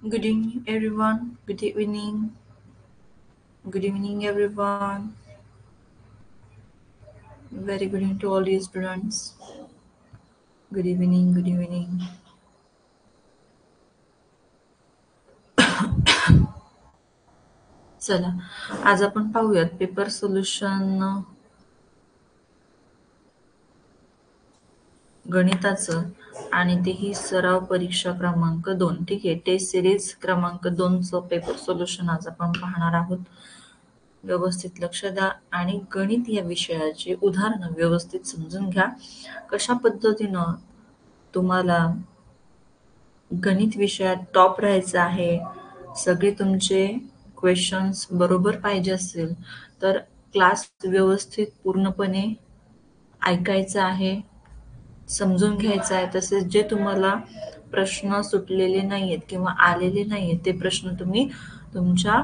Good evening, everyone. Good evening. Good evening, everyone. Very good evening to all the students. Good evening. Good evening. चला, आज आपण पाहूयात paper solution गणिताचं आणि तेही सराव परीक्षा क्रमांक 2. ठीक आहे, टेस्ट सिरीज क्रमांक 2चं पेपर सोल्युशन आज आपण पाहणार आहोत. व्यवस्थित लक्ष द्या आणि गणित या विषयाची उदाहरणं व्यवस्थित समजून घ्या. कशा पद्धतीनं तुम्हाला गणित विषयात टॉप राहायचं आहे, सगळे तुमचे क्वेश्चन्स बरोबर पाहिजे असेल तर क्लास व्यवस्थित पूर्णपणे ऐकायचा आहे, समजून घ्यायचं आहे. तसेच जे तुम्हाला प्रश्न सुटलेले नाहीयेत किंवा आलेले नाहीयेत ते प्रश्न तुम्ही तुमच्या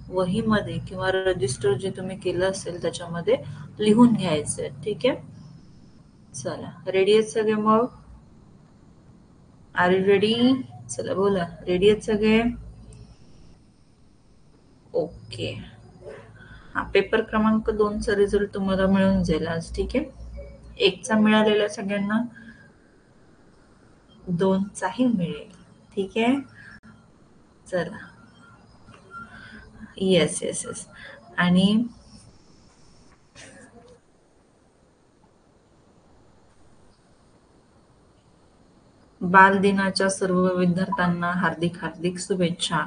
वहीमध्ये किंवा रजिस्टर जे तुम्ही केलं असेल त्याच्यामध्ये लिहून घ्यायचे. ठीक आहे, चला रेडी आहेत सगळे? मग आर यू रेडी? चला बोला, रेडी आहेत सगळे? ओके. हा पेपर क्रमांक 2चा रिझल्ट तुम्हाला मिळून जाईल आज. ठीक आहे, 1चा मिळालेला सगळ्यांना, 2चाही मिळेल. ठीक आहे, चला. Yes yes yes. आणि बालदिनाच्या सर्व विद्यार्थ्यांना हार्दिक हार्दिक शुभेच्छा.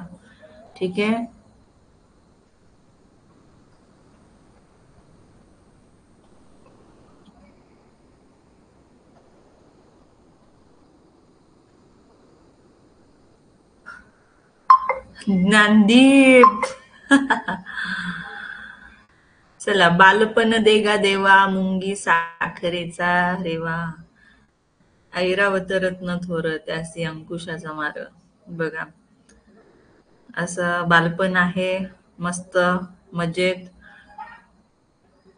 ठीक आहे, ज्ञानदीप. चला, बालपण देगा देवा मुंगी साखरेचा रेवा, ऐरावत रत्न थोर त्यासी अंकुशाचा मार. बघा, असं बालपण आहे, मस्त मजेत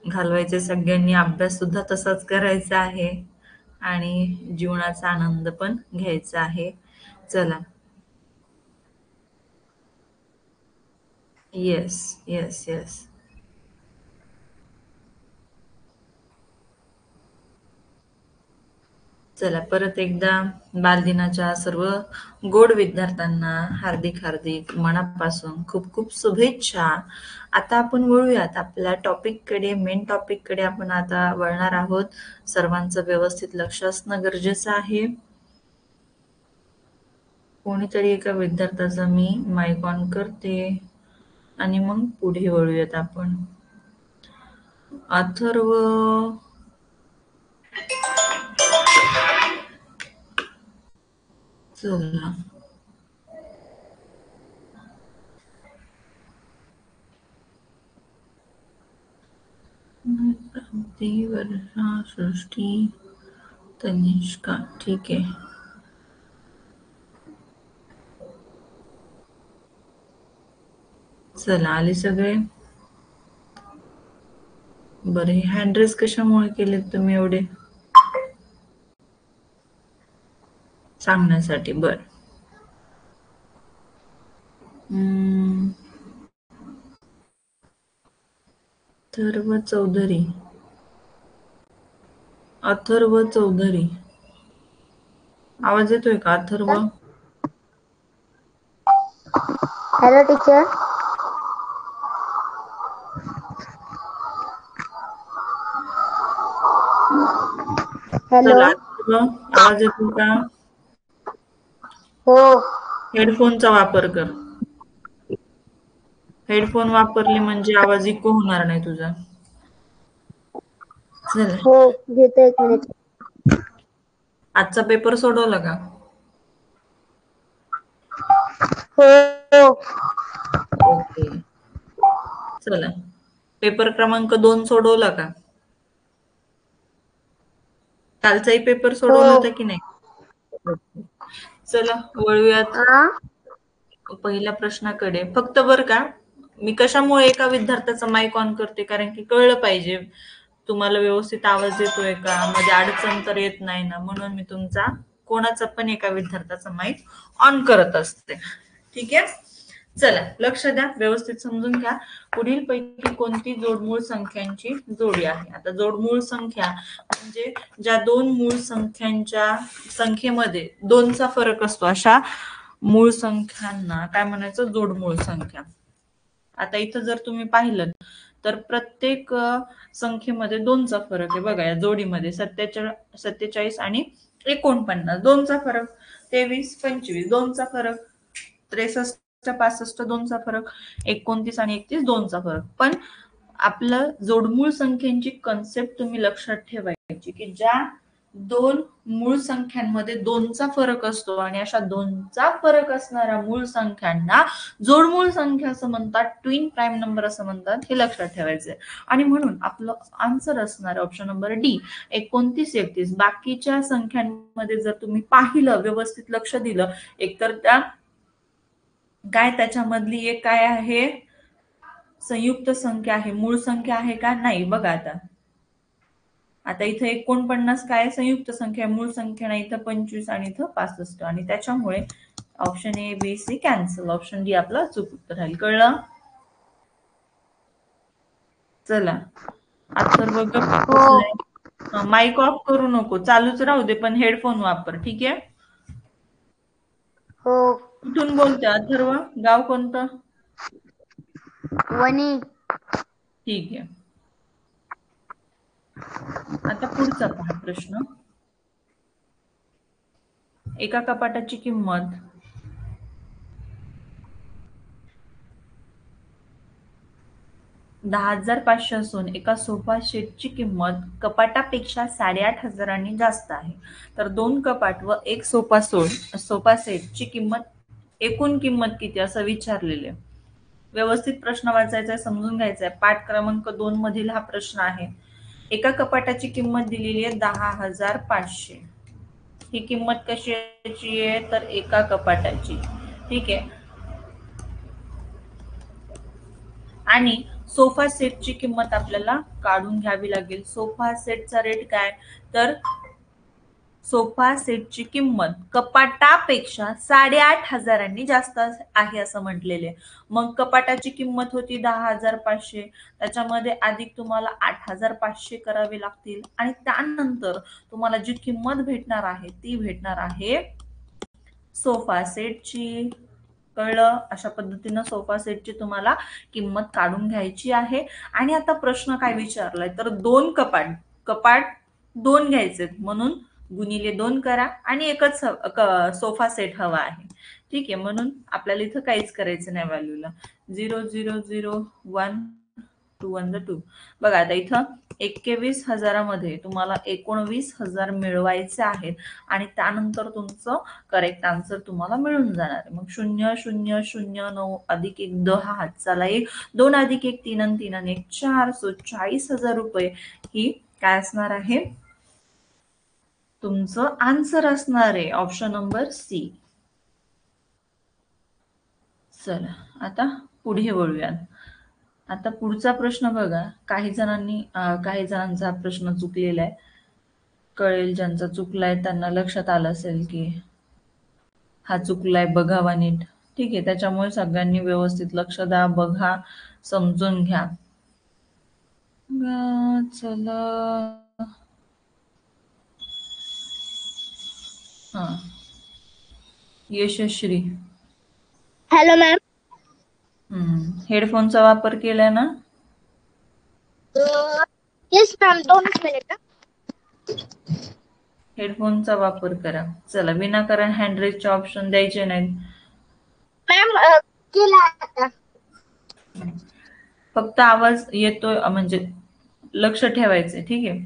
घालवायचे सगळ्यांनी. अभ्यास सुद्धा तसाच करायचा आहे आणि जीवनाचा आनंद पण घ्यायचा आहे. चला. Yes yes yes. चला, परत एकदा बालदिनाच्या सर्व गोड विद्यार्थ्यांना हार्दिक हार्दिक मनापासून खूप खूप शुभेच्छा. आता आपण वळूयात आपल्या टॉपिककडे, मेन टॉपिककडे आपण आता वळणार आहोत. सर्वांचं व्यवस्थित लक्ष असणं गरजेचं आहे. कोणीतरी एका विद्यार्थ्याचा मी माईक ऑन करते आणि मग पुढे वळूयात आपण. अथर्व, चला. श्री, वर्षा, सृष्टी, तनिष्का. ठीक आहे. चला, आले सगळे. बरे, हँड रेस कशामुळे केलेत तुम्ही एवढे? सांगण्यासाठी. बर. अथर्व चौधरी. अथर्व चौधरी, आवाज येतोय का अथर्व? Hello teacher. हॅलो. चला अथर्व, आवाज येतोय का? हो. हेडफोनचा वापर कर. हेडफोन वापरले म्हणजे आवाज इको होणार नाही तुझा. चला, हो घेतो, 1 मिनिट. आजचा पेपर सोडवला का? हो. ओके. चला, पेपर क्रमांक 2 सोडवला का? कालचाही पेपर सोडवला होता की नाही? चला, वळूयात पहिल्या प्रश्नाकडे. फक्त बरं का, मी कशामुळे एका विद्यार्थ्याचा माईक ऑन करते, कारण की कळलं पाहिजे तुम्हाला व्यवस्थित आवाज येतोय का, मध्ये अडचण तर येत नाही ना, म्हणून मी तुमचा कोणाचा पण एका विद्यार्थ्याचा माईक ऑन करत असते. ठीक आहे. चला, लक्ष द्या, व्यवस्थित समजून घ्या. पुढील पैकी कोणती जोडमूळ संख्यांची जोडी आहे? आता जोडमूळ संख्या म्हणजे ज्या दोन मूळ संख्यांच्या संख्येमध्ये 2चा फरक असतो अशा मूळ संख्यांना काय म्हणायचं? जोडमूळ संख्या. आता इथं जर तुम्ही पाहिलं तर प्रत्येक संख्येमध्ये 2चा फरक आहे बघा. या जोडीमध्ये 47 आणि 49, 2चा फरक. 23, 25, 2चा फरक. 63, 65, 2चा फरक. 29 आणि 31, 2चा फरक. पण आपलं जोडमूळ संख्येची कन्सेप्ट तुम्ही लक्षात ठेवायची की ज्या दोन मूळ संख्यांमध्ये 2चा फरक असतो आणि अशा 2चा फरक असणाऱ्या मूळ संख्यांना जोडमूळ संख्या असं म्हणतात, ट्विन प्राईम नंबर असं म्हणतात. हे लक्षात ठेवायचंय. आणि म्हणून आपलं आन्सर असणार ऑप्शन नंबर डी, 29, 31. बाकीच्या संख्यांमध्ये जर तुम्ही पाहिलं, व्यवस्थित लक्ष दिलं, एकतर त्या काय त्याच्यामधली एक काय आहे? संयुक्त संख्या आहे, मूळ संख्या आहे का? नाही. बघा आता इथं 49 काय संयुक्त संख्या, मूळ संख्या नाही. इथं 25 आणि इथं 65, आणि त्याच्यामुळे option A, B, C cancel. Option D आपलं चूक उत्तर राहील. कळलं? चला, अथर्व गप्प बसलाय. माईक ऑफ करू नको, चालूच राहू दे, पण हेडफोन वापर. ठीक आहे? हो. कुठून बोलते अथर्व? गाव कोणतं? वणी. ठीक आहे. आता पुढचा पहा प्रश्न. एका कपाटाची किंमत 10,500 असून एका सोफा सेटची किंमत कपाटापेक्षा 8,500 जास्त आहे. तर 2 कपाट व एक सोफा सेटची एकूण किंमत किती असं विचारलेले. व्यवस्थित प्रश्न वाचायचा, समजून घ्यायचा आहे. पाठ क्रमांक 2 मधील हा प्रश्न आहे. एका कपाटाची किंमत दिलेली आहे 10,500. ही किंमत कशाची आहे? तर एका कपाटाची. ठीक आहे. आणि सोफा सेटची किंमत आपल्याला काढून घ्यावी लागेल. सोफा सेटचा रेट काय? तर सोफा सेटची किंमत कपाटापेक्षा 8,500 जास्त आहे असं म्हटलेले. मग कपाटाची किंमत होती 10,500, त्याच्यामध्ये अधिक तुम्हाला 8,500 करावे लागतील, आणि त्यानंतर तुम्हाला जी किंमत भेटणार आहे ती भेटणार आहे सोफा सेटची. कळलं? अशा पद्धतीनं सोफा सेटची तुम्हाला किंमत काढून घ्यायची आहे. आणि आता प्रश्न काय विचारलाय? तर 2 कपाट 2 घ्यायचे, म्हणून गुणिले 2 करा, आणि एकच सोफा सेट हवा आहे. ठीक आहे. म्हणून आपल्याला इथं काहीच करायचं नाही व्हॅल्यूला. 0, 0, 0, 1, 2 1 2. बघा आता इथं 21,000 तुम्हाला 19,000 मिळवायचे आहेत, आणि त्यानंतर तुमचं करेक्ट आन्सर तुम्हाला मिळून जाणार आहे. मग 0, 0, 0, 9 अधिक 1 10 हातचाला 1, 2 अधिक 1 3 आणि 3 आणि 1 4. 40,000 रुपये ही काय असणार आहे? तुमचं आन्सर असणार आहे ऑप्शन नंबर सी. चला आता पुढे वळूयात. आता पुढचा प्रश्न बघा. काही जणांचा प्रश्न चुकलेला आहे. कळेल ज्यांचा चुकलाय त्यांना लक्षात आलं असेल की हा चुकलाय, बघावा नीट. ठीक आहे, त्याच्यामुळे सगळ्यांनी व्यवस्थित लक्ष द्या, बघा, समजून घ्या. चला हा, यशश्री. Hello ma'am. हेडफोनचा वापर केलाय ना? Yes ma'am, 2 minute. हेडफोनचा वापर करा. चला, विनाकारण हँडरेजचे ऑप्शन द्यायचे नाहीत. मॅम केला आता. फक्त आवाज येतोय म्हणजे लक्ष ठेवायचंय. ठीक आहे.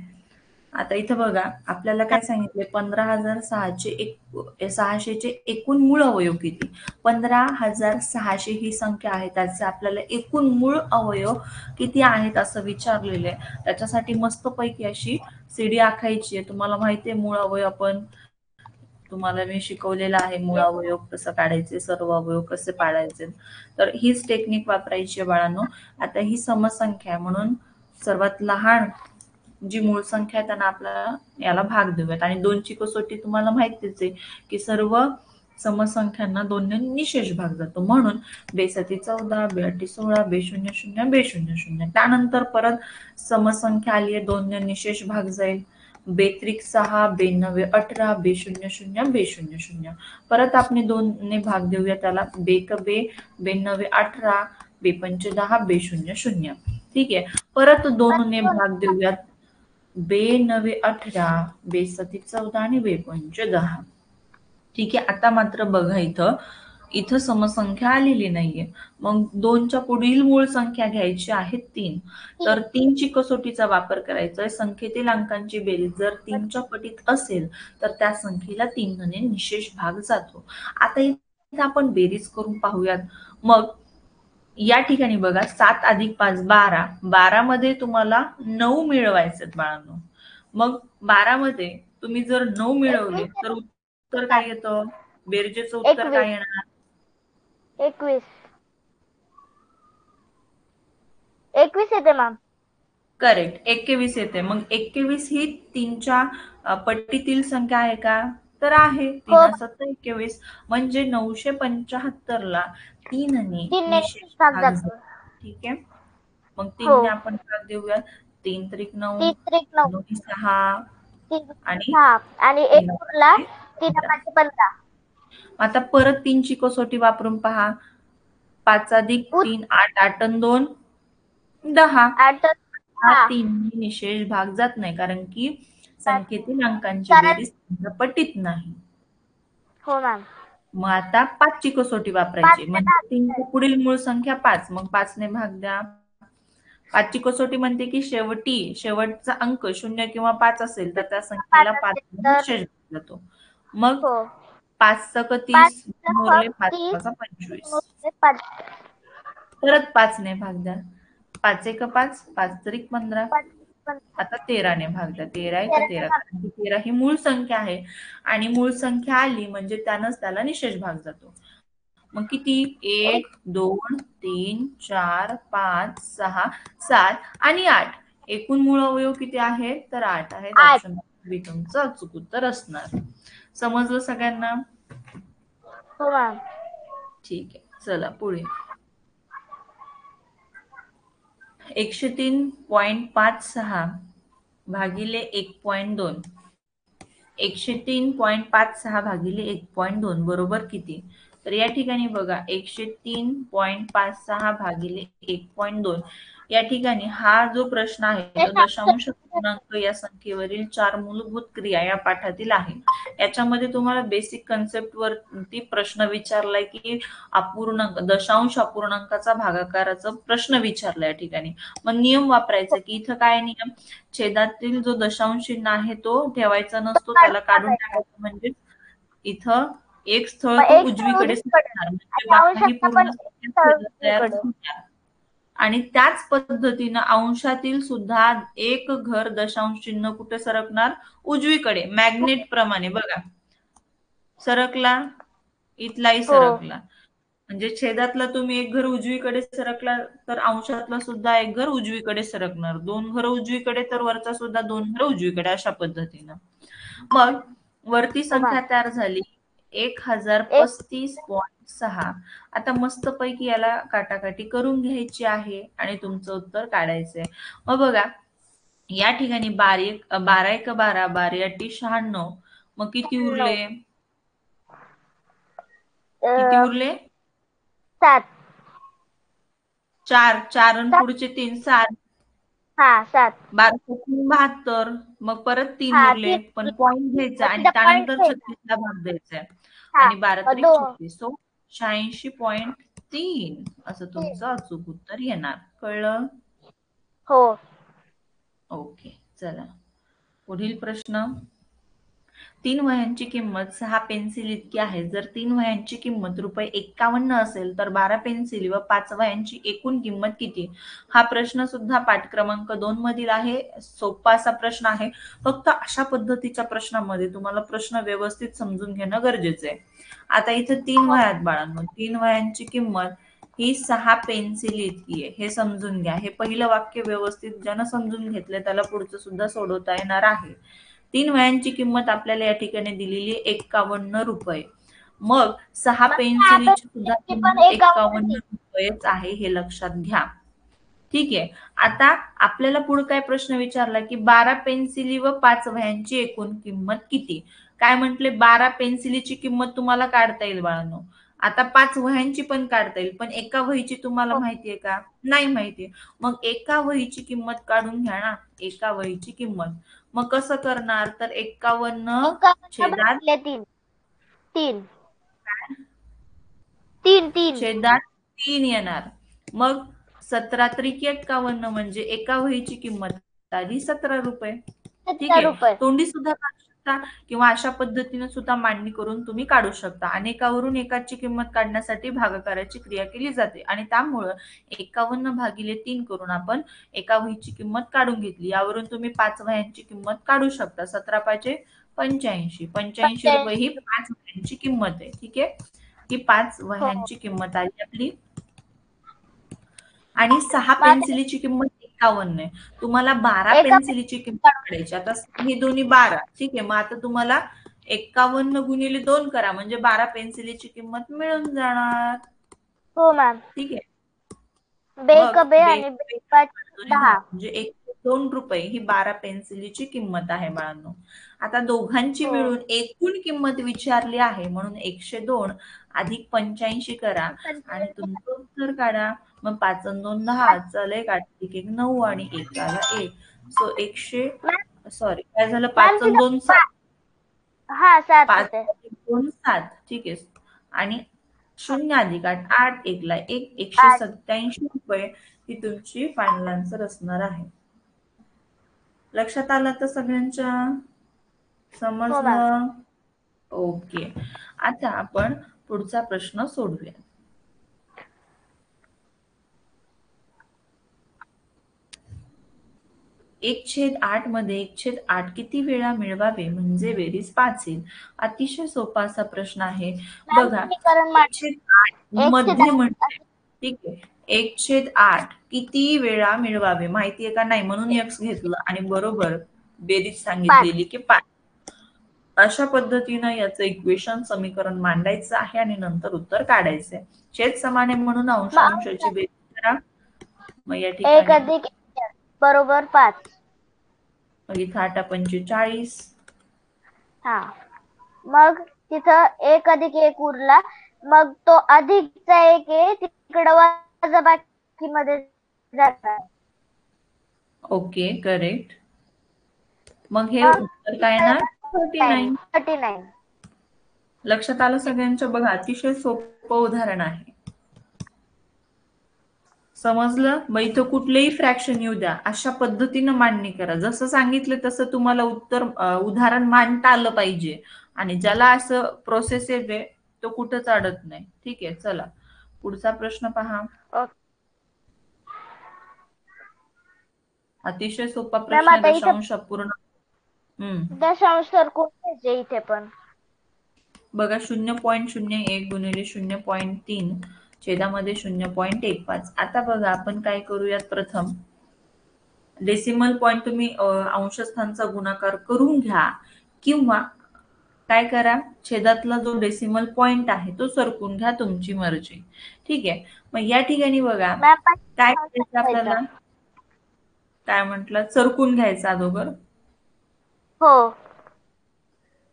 आता इथं बघा, आपल्याला काय सांगितले, 15,600चे एकूण मूळ अवयव किती? 15,600 ही संख्या आहे, त्याचे आपल्याला एकूण मूळ अवयव किती आहेत असं विचारलेलं आहे. त्याच्यासाठी मस्तपैकी अशी सीडी आखायची आहे. तुम्हाला माहिती आहे मूळ अवयव तुम्हाला मी शिकवलेला आहे मूळ अवयव कसं काढायचे, सर्व अवयव कसे पाडायचे. तर हीच टेक्निक वापरायची आहे बाळांनो. आता ही समसंख्या आहे म्हणून सर्वात लहान जी मूळ संख्या आहे त्यांना आपल्याला याला भाग देऊयात. आणि 2ची कसोटी तुम्हाला माहितीच आहे की सर्व समसंख्यांना 2ने निशेष भाग जातो. म्हणून 2×14, 2×16, 2×0, 2×0. त्यानंतर परत समसंख्या आली आहे, 2ने निशेष भाग जाईल. 2×6, 2×9=18, 2×0, 2×0. परत आपण 2ने भाग देऊया त्याला. 2×2, 2×9=18, 2×5=10, 2×0. ठीक आहे. परत 2ने भाग देऊयात. 2×9=18, 2×7=14 आणि 2×5=10. ठीक आहे. आता मात्र बघा, इथं समसंख्या आलेली नाहीये. मग 2च्या पुढील मूळ संख्या घ्यायची आहे 3. तर 3ची कसोटीचा वापर करायचा आहे. संख्येतील अंकांची बेरीज जर 3च्या पटीत असेल तर त्या संख्येला 3ने निशेष भाग जातो. आता इथे आपण बेरीज करून पाहूयात. मग या ठिकाणी बघा, 7 + 5 12. 12 मध्ये तुम्हाला 9 मिळवायचे बाळांनो. मग 12 मध्ये तुम्ही जर 9 मिळवले तर उत्तर काय येतं? बेरजेचं उत्तर काय येणार? 21. 21 येते मॅम. करेक्ट, 21 येते. मग 21 ही 3च्या पट्टीतील संख्या आहे का? तर आहे. 3×7 = 21. म्हणजे 975ला 3ने निशेष भाग जातो. ठीक आहे. मग 3ने आपण भाग देऊया. 3 त्रिक 9, 9 6 आणि 1 उरला, 3×5=15. आता परत 3ची कसोटी वापरून पहा. 5+3 8, 8 आणि 2 10. हा 3ने निशेष भाग जात नाही कारण की संख्येतील अंकांची बेरीज पटीत नाही. हो मॅम. मग आता 5ची कसोटी वापरायची. म्हणजे 3च्या पुढील मूळ संख्या 5. मग 5ने भाग द्या. 5ची कसोटी म्हणते की शेवटचा अंक 0 किंवा 5 असेल तर त्या संख्येला 5ने निशेष भाग जातो. मग 5×6 = 30, 5×5 = 25. परत 5ने भाग द्या. 5×1 = 5, 5×3 = 15. आता 13ने भाग द्या. 13×1 = 13, कारण की 13 ही मूळ संख्या आहे आणि मूळ संख्या आली म्हणजे त्यानंच त्याला निशेष भाग जातो. मग किती? 1, 2, 3, 4, 5, 6, 7 आणि 8. एकूण मूळ अवयव किती आहेत? तर 8 आहेत. ऑप्शन बी तुमचं अचूक उत्तर असणार. समजलं सगळ्यांना? हो मॅम. ठीक आहे. चला पुढे. 103.56 भागिले 1.2. 103.56 भागिले 1.2 बरोबर किती? तर या ठिकाणी बघा, 103.56 भागिले 1.2 या ठिकाणी हा जो प्रश्न आहे तो दशांश पूर्णांक या संख्येवरील 4 मूलभूत क्रिया या पाठातील आहे. याच्यामध्ये तुम्हाला बेसिक कन्सेप्ट वरती प्रश्न विचारलाय की अपूर्णांक, दशांश अपूर्णांकाचा भागाकाराचा प्रश्न विचारलाय या ठिकाणी. मग नियम वापरायचा की इथं काय नियम? छेदातील जो दशांश चिन्ह आहे तो ठेवायचा नसतो, त्याला काढून टाकायचं. म्हणजे इथं एक स्थळ तो उजवीकडे सरकणार. म्हणजे बाकी पूर्ण संख्या तयार होत्या. आणि त्याच पद्धतीनं अंशातील सुद्धा एक घर दशांश चिन्ह कुठे सरकणार? उजवीकडे, मॅग्नेट प्रमाणे. बघा, सरकला, इथलाही सरकला. म्हणजे छेदातला तुम्ही एक घर उजवीकडे सरकला तर अंशातला सुद्धा एक घर उजवीकडे सरकणार. दोन घर उजवीकडे तर वरचा सुद्धा दोन घर उजवीकडे, अशा पद्धतीनं. मग वरती संख्या तयार झाली 1035.6. आता मस्तपैकी याला काटाकाटी करून घ्यायची आहे आणि तुमचं उत्तर काढायचंय. मग बघा, या ठिकाणी 12 एक 12, 12 अटी 96. मग किती उरले? किती उरले? 7. 4. 4 आणि पुढचे 3, 7. 7. 1272. मग परत 3 उरले, पण पॉइंट घ्यायचा आणि त्यानंतर 36ला भाग द्यायचा आणि 12 त्रिक 36. सो 86.3 असं तुमचं अचूक उत्तर येणार. कळलं? हो. ओके, चला पुढील प्रश्न. 3 वह्यांची किंमत 6 पेन्सिल इतकी आहे. जर 3 वह्यांची किंमत ₹51 असेल तर 12 पेन्सिल व 5 वह्यांची एकूण किंमत किती? हा प्रश्न सुद्धा पाठ क्रमांक 2 मधील आहे. सोपा असा प्रश्न आहे. फक्त अशा पद्धतीच्या प्रश्नामध्ये तुम्हाला प्रश्न व्यवस्थित समजून घेणं गरजेचं आहे. आता इथं 3 वह्या आहेत बाळांनो. 3 वह्यांची किंमत ही 6 पेन्सिल इतकी आहे. हे समजून घ्या. हे पहिलं वाक्य व्यवस्थित ज्यानं समजून घेतलं त्याला पुढचं सुद्धा सोडवता येणार आहे. 3 वह्यांची किंमत आपल्याला या ठिकाणी दिलेली आहे ₹51. मग 6 पेन्सिलीची सुद्धा किंमत ₹51 आहे, हे लक्षात घ्या. ठीक आहे. आता आपल्याला पुढे काय प्रश्न विचारला की 12 पेन्सिली व 5 वह्यांची एकूण किंमत किती? काय म्हटले? 12 पेन्सिलीची किंमत तुम्हाला काढता येईल बाळांनो. आता 5 वह्यांची पण काढता येईल, पण एका वहीची तुम्हाला माहितीये का? नाही माहितीये. मग एका वहीची किंमत काढून घ्या ना, एका वहीची किंमत. मग कसं करणार? तर 51 छेदात 3 येणार. मग 17 त्रिक 51 म्हणजे एका वहीची किंमत आली ₹17. ठीक आहे. तोंडी सुद्धा काढू शकता किंवा अशा पद्धतीने सुद्धा मांडणी करून तुम्ही काढू शकता. अनेकावरून एकाची किंमत काढण्यासाठी भागाकाराची क्रिया केली जाते आणि त्यामुळं 51 भागिले 3 करून आपण एका वहीची किंमत काढून घेतली. यावरून तुम्ही 5 वह्यांची किंमत काढू शकता. 17 पाचे 85. ₹85 ही 5 वह्यांची किंमत आहे. ठीक आहे. ही 5 वह्यांची किंमत आली आपली. आणि 6 पेन्सिलीची किंमत 51 आहे. तुम्हाला 12 पेन्सिलीची किंमत काढायची. आता हे दोन्ही 12. ठीक आहे. मग आता तुम्हाला 51 गुणिले 2 करा म्हणजे 12 पेन्सिलीची किंमत मिळून जाणार. हो मॅम. ठीक आहे. म्हणजे ₹102 ही 12 पेन्सिलीची किंमत आहे बाळांनो. आता दोघांची मिळून एकूण किंमत विचारली आहे म्हणून 102 अधिक 85 करा आणि तुमचं उत्तर काढा. मग 5 आणि 2 10, चल काढ, 1 9 आणि 1 आला 1. सो 100 सॉरी काय झालं? 5 आणि 2 7. 5 अधिक 2 7. ठीक आहे. आणि 0 अधिक 8 8 1 ला 1 ₹187 ही तुमची फायनल आन्सर असणार आहे. लक्षात आलं तर सगळ्यांच्या? समजलं? ओके. आता आपण पुढचा प्रश्न सोडूया. 1/8 मध्ये 1/8 किती वेळा मिळवावे म्हणजे बेरीज 5 येईल? अतिशय सोपा असा प्रश्न आहे. बघा, 1/8 मध्ये म्हणजे ठीक आहे 1/8 किती वेळा मिळवावे माहितीये का? नाही, म्हणून x घेतलं आणि बरोबर बेरीज सांगितलेली की 5. अशा पद्धतीनं याचं इक्वेशन समीकरण मांडायचं आहे आणि नंतर उत्तर काढायचंय. छेद समान आहे म्हणून अंशांशाची बेरीज करा. मग या ठिकाणी बरोबर 5. मग इथं 8 45. मग तिथं 1 अधिक 1 उरला. मग तो अधिकचा 1 आहे तिकडे वजाबाकी मध्ये जाणार. Okay, correct. मग हे उत्तर काय ना? 39. लक्षात आलं सगळ्यांच्या? बघा, अतिशय सोपं उदाहरण आहे. समजलं? मग इथं कुठलेही फ्रॅक्शन येऊ द्या, अशा पद्धतीनं मांडणी करा. जसं सांगितलं तसं तुम्हाला उदाहरण मांडता आलं पाहिजे आणि ज्याला असं प्रोसेस येते तो कुठंच अडत नाही. ठीक आहे. चला पुढचा प्रश्न पहा. अतिशय सोपा मॅम प्रश्न आता आहे. इथे दशांश अपूर्ण. दशांश सरकून घ्यायचे इथे पण. बघा 0.01 गुणिले 0.3 छेदामध्ये 0.15. आता बघा आपण काय करूयात, प्रथम डेसिमल पॉइंट तुम्ही अंशस्थानचा गुणाकार करून घ्या किंवा काय करा, छेदातला जो डेसिमल पॉइंट आहे तो सरकून घ्या, तुमची मर्जी. ठीक आहे. मग या ठिकाणी बघा मॅम काय करायचं आपल्याला, काय म्हटलं, सरकून घ्यायचं अगोदर. हो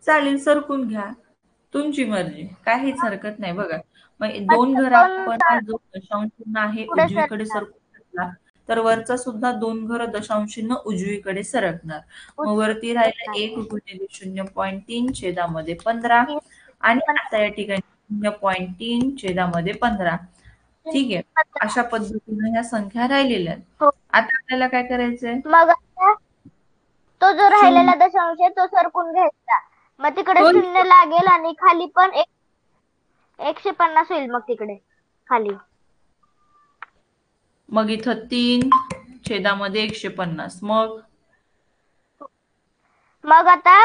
चालेल, सरकून घ्या, तुमची मर्जी, काहीच हरकत नाही. बघा मग दोन आता घर दोन आपण हा जो दशांश चिन्ह आहे पुढे उजवीकडे सरकणार. सरकून घेतला, तर वरचा सुद्धा दोन घर दशांश चिन्ह उजवीकडे सरकणार. मग वरती राहिलं 1 गुणिले 0.3 छेदामध्ये 15 आणि आता या ठिकाणी 0.3 छेदामध्ये 15. ठीक आहे. अशा पद्धतीने ह्या संख्या राहिलेल्या आहेत. हो. आता आपल्याला काय करायचंय, मग आता तो जो शून्य राहिलेला दशांश आहे तो सरकून घ्यायचा. मग तिकडे तो 0 लागेल आणि खाली पण 150 होईल मग तिकडे खाली. मग इथं 3 छेदामध्ये 150. मग आता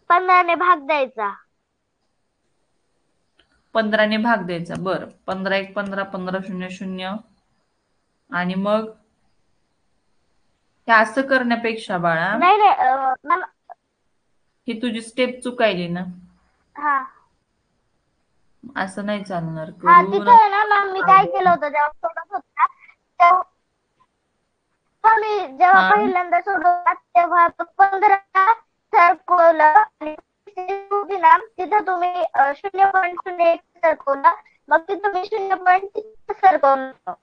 15 ने भाग द्यायचा. 15 ने भाग द्यायचा. बरं, 15 1 15, 15 0 0. आणि मग हे असं करण्यापेक्षा बाळा, नाही मॅम. ही तुझी स्टेप चुकायली ना, हा असं नाही चालणार, हा करू तिथं आहे ना मॅम, मी काय नको. केलं होतं जेव्हा सोडत होता तेव्हा, मी जेव्हा हा, पहिल्यांदा सोडवला तेव्हा 15 सरकवलं आणि होती ना तिथं तुम्ही 0.01 सरकवलं, मग तिथं मी 0.3 सरकवलं.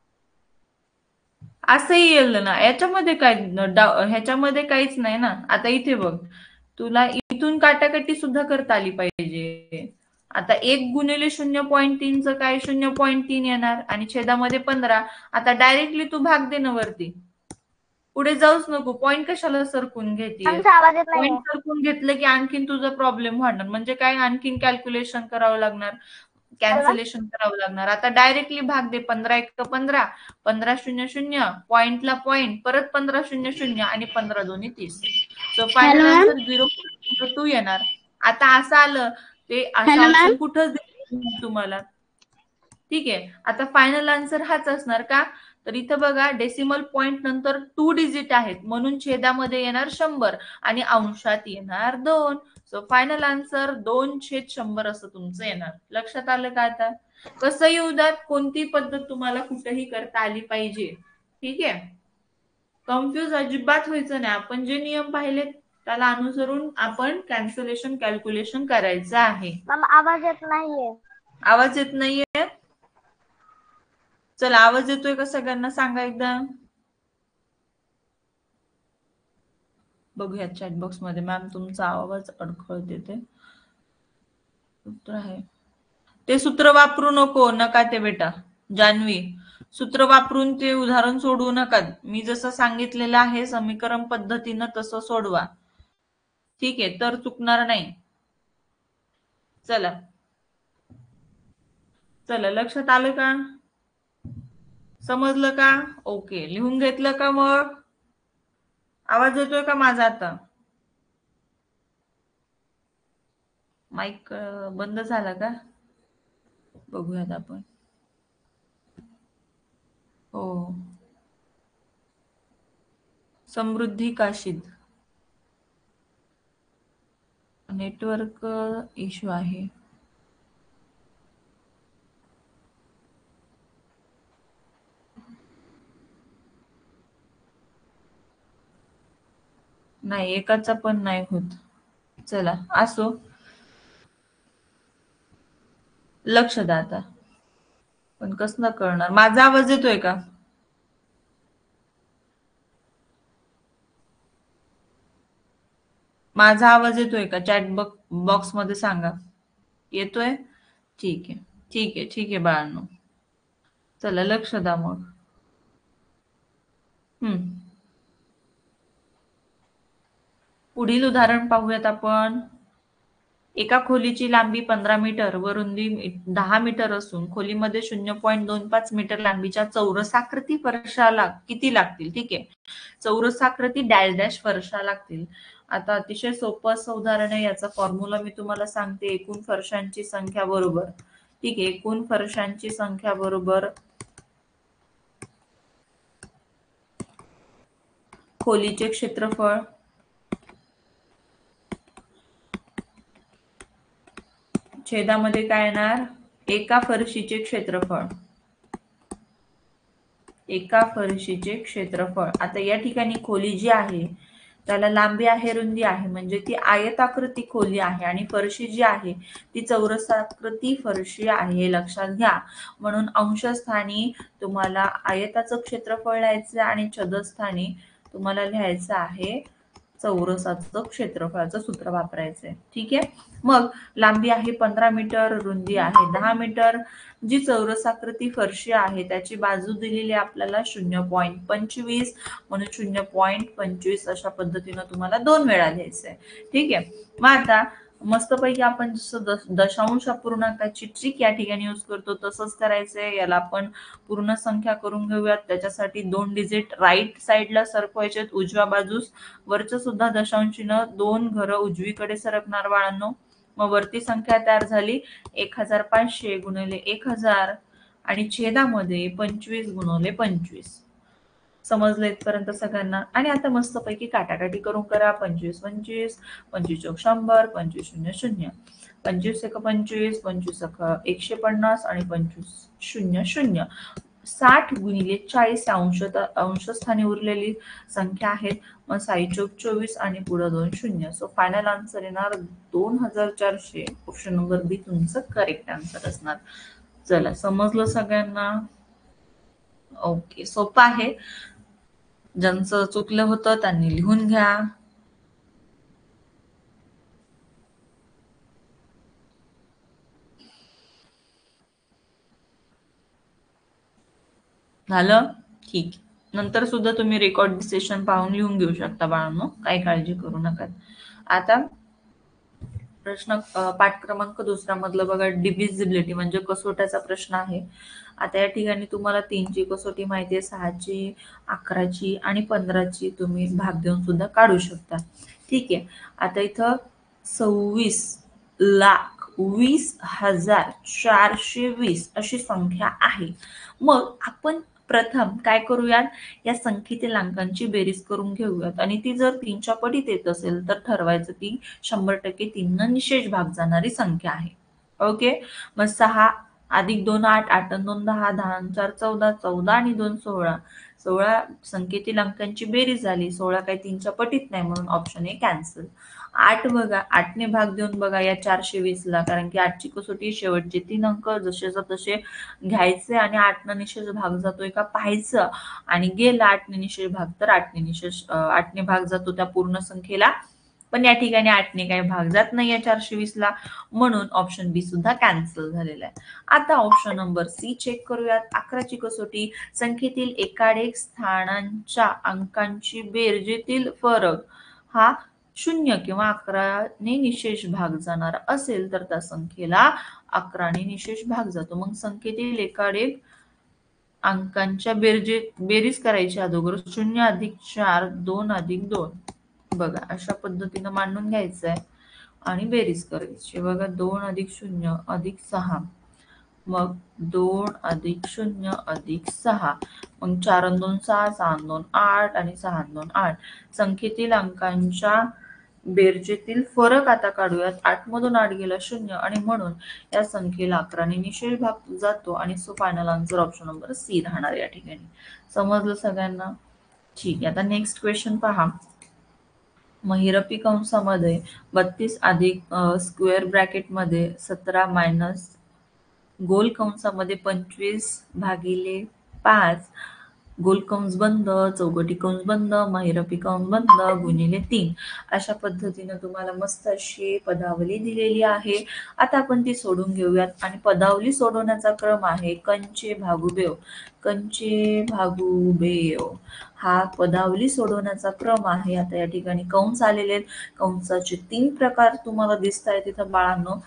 असंही येईल ना याच्यामध्ये, काय ह्याच्यामध्ये काहीच नाही ना. आता इथे बघ, तुला इथून काटाकाटी सुद्धा करता आली पाहिजे. आता 1 गुणिले 0.3च काय, 0.3 येणार आणि छेदामध्ये 15. आता डायरेक्टली तू भाग दे ना वरती, पुढे जाऊच नको. पॉइंट कशाला सरकून घेतेस, आमचा आवाज येत पॉइंट नाहीये. सरकून घेतलं की आणखीन तुझा प्रॉब्लेम वाढणार. म्हणजे काय, आणखीन कॅल्क्युलेशन करावं लागणार, कॅन्सलेशन करावं लागणार. आता डायरेक्टली भाग दे. 15 1 15, 15 0 0, पॉइंटला पॉइंट, परत 15 0 0 आणि 15 2 30. सो फायनल आन्सर 0.02 येणार. आता असं आलं ते, असं ऑप्शन कुठंच तुम्हाला. ठीक आहे. आता फायनल आन्सर हाच असणार का, तर इथं बघा डेसिमल पॉइंट नंतर 2 डिजिट आहेत म्हणून छेदामध्ये येणार 100 आणि अंशात येणार 2. सो फायनल आन्सर 2/100 असं तुमचं येणार. लक्षात आलं का? आता कसं येऊ द्यात, कोणती पद्धत तुम्हाला कुठेही करता आली पाहिजे. ठीक आहे. कन्फ्युज अजिबात व्हायचं नाही. आपण जे नियम पाहिलेत त्याला अनुसरून आपण कॅन्सलेशन कॅल्क्युलेशन करायचं आहे. मॅम आवाज येत नाहीये. आवाज येत नाहीये? चला, आवाज येतोय का सगळ्यांना सांगा एकदा. बघूया चॅटबॉक्स मध्ये. मॅम तुमचा आवाज अडखळत येते. सूत्र आहे ते, सूत्र वापरू नको, नका ते बेटा. जान्हवी, सूत्र वापरून ते उदाहरण सोडवू नका. मी जसं सांगितलेलं आहे समीकरण पद्धतीनं तसं सोडवा. ठीक आहे, तर चुकणार नाही. चला चला, लक्षात आलं का, समजलं का? ओके, लिहून घेतलं का? मग आवाज येतोय का माझा? आता माईक बंद झाला का, बघूयात आपण. हो, समृद्धी काशीद, नेटवर्क इश्यू आहे. नाही, एकाचा पण नाही होत. चला असो, लक्ष द्या आता. पण कसं कळणार, माझा आवाज येतोय का? माझा आवाज येतोय का? चॅट बॉक्स मध्ये सांगा. येतोय? ठीक आहे, ठीक आहे, ठीक आहे बाळांनो. चला लक्ष द्या मग. पुढील उदाहरण पाहूयात आपण. एका खोलीची लांबी 15 मीटर व रुंदी 10 मीटर असून खोलीमध्ये 0.25 मीटर लांबीच्या चौरसाकृती फरशाला किती लागतील? ठीक आहे, चौरसाकृती डॅश डॅश फरशा लागतील. आता अतिशय सोपं असं उदाहरण आहे. याचा फॉर्म्युला मी तुम्हाला सांगते. एकूण फरशांची संख्या बरोबर, ठीक आहे, एकूण फरशांची संख्या बरोबर खोलीचे क्षेत्रफळ छेदामध्ये काय येणार? एका फरशीचे क्षेत्रफळ, एका फरशीचे क्षेत्रफळ. आता या ठिकाणी खोली जी आहे त्याला लांबी आहे, रुंदी आहे, म्हणजे ती आयताकृती खोली आहे आणि फरशी जी आहे ती चौरसाकृती फरशी आहे, हे लक्षात घ्या. म्हणून अंशस्थानी तुम्हाला आयताचं क्षेत्रफळ लिहायचं आणि छदस्थानी तुम्हाला लिहायचं आहे चौरसाचं क्षेत्रफळाचं सूत्र वापरायचंय. ठीक आहे, मग लांबी आहे 15 मीटर, रुंदी आहे 10 मीटर. जी चौरसाकृती फरशी आहे त्याची बाजू दिलेली आपल्याला 0.25, म्हणून 0.25 अशा पद्धतीनं तुम्हाला 2 वेळा लिहायचंय. ठीक आहे, मग आता मस्तपैकी आपण जसं दशांश अपूर्णांकाची ट्रिक या ठिकाणी यूज करतो तसंच करायचंय. याला आपण पूर्ण संख्या करून घेऊयात. त्याच्यासाठी 2 डिजिट राईट साईडला सरकवायचे, उजव्या बाजूस. वरचं सुद्धा दशांशीनं 2 घरं उजवीकडे सरकणार बाळांनो. मग वरती संख्या तयार झाली 1500 गुणिले 1000 आणि छेदामध्ये 25 गुणिले 25. समजलं इथपर्यंत सगळ्यांना? आणि आता मस्तपैकी काटाकाटी करून करा. 25 25, 25 चौक 100, 25 0 0, 25 एक 25, 25 150 आणि 25 0 0. 60 गुणिले 40 अंशस्थानी उरलेली संख्या आहेत. मग 6 चौक 24 आणि पुढे 2 शून्य. सो फायनल आन्सर येणार 2400. ऑप्शन नंबर बी तुमचं करेक्ट आन्सर असणार. चला, समजलं सगळ्यांना? ओके, सोपं आहे. ज्यांचं चुकलं होतं त्यांनी लिहून घ्या. झालं? ठीक. नंतर सुद्धा तुम्ही रेकॉर्ड सेशन पाहून लिहून घेऊ शकता बाळांनो, काही काळजी करू नका. आता प्रश्न पाठ क्रमांक 2 मधलं बघा, डिव्हिजिबिलिटी म्हणजे कसोट्याचा प्रश्न आहे. आता या ठिकाणी तुम्हाला 3ची कसोटी माहिती आहे, 6ची, 11ची आणि 15ची तुम्ही भाग देऊन सुद्धा काढू शकता. ठीक आहे, आता इथं 26,20,420 अशी संख्या आहे. मग आपण प्रथम काय करूयात, या संख्येतील अंकांची बेरीज करून घेऊयात आणि ती जर 3च्या पटीत येत असेल तर ठरवायचं ती 100% 3 निशेष भाग जाणारी संख्या आहे. ओके, मग 6 अधिक 2 8, 8 आणि 2 10, 10 आणि 4 14, 14 आणि 2 16, 16 संख्येतील अंकांची बेरीज झाली. 16 काही 3च्या पटीत नाही म्हणून ऑप्शन ए कॅन्सल. 8 बघा, 8ने भाग देऊन बघा या 420ला, कारण की 8ची कसोटी शेवटचे 3 अंक जसेच्या तसे घ्यायचे आणि 8ने निशेष भाग जातोय का पाहायचं, आणि गेला 8ने निशेष भाग तर 8ने भाग जातो त्या पूर्ण संख्येला, पण या ठिकाणी 8ने काही भाग जात नाही या 420ला, म्हणून ऑप्शन बी सुद्धा कॅन्सल झालेला आहे. आता ऑप्शन नंबर सी चेक करूयात. 11ची कसोटी, संख्येतील एकाडेक स्थानांच्या अंकांची बेरजेतील फरक हा 0 किंवा 11ने निशेष भाग जाणार असेल तर त्या संख्येला 11ने निशेष भाग जातो. मग संख्येतील एकाडेक अंकांच्या बेरीज करायची अगोदर 0 अधिक 4, 2 अधिक 2, बघा अशा पद्धतीनं मांडून घ्यायचंय आणि बेरीज करायची. बघा 2 अधिक 0 अधिक 6, मग 2 अधिक 0 अधिक 6, मग 4 आणि 2 6, 6 आणि 2 8 आणि 6 आणि 2 8. संख्येतील अंकांच्या बेरजेतील फरक आता काढूयात. 8 मधून 8 गेला 0 आणि म्हणून या संख्येला 11ने निशेष भाग जातो आणि so final answer option number C राहणार या ठिकाणी. समजलं सगळ्यांना? ठीक आहे, आता नेक्स्ट क्वेश्चन पहा. महिरपी कंसामध्ये 32 अधिक स्क्वेअर ब्रॅकेटमध्ये 17 मायनस गोल कंसामध्ये 25 भागिले 5 गोल कंस बंद, चौकटी कंस बंद, महिरपी कंस बंद गुणिले 3 अशा पद्धतीने तुम्हाला मस्त अशी पदावली दिलेली आहे. आता आपण ती सोडून घेऊयात आणि पदावली सोडवण्याचा क्रम आहे कंचे भागू बेव. कंचे भागू बेव हा पदावली सोडवण्याचा क्रम आहे. आता या ठिकाणी कंस आलेले आहेत. कंसाचे 3 प्रकार तुम्हाला दिसत आहेत इथं बाळांनो.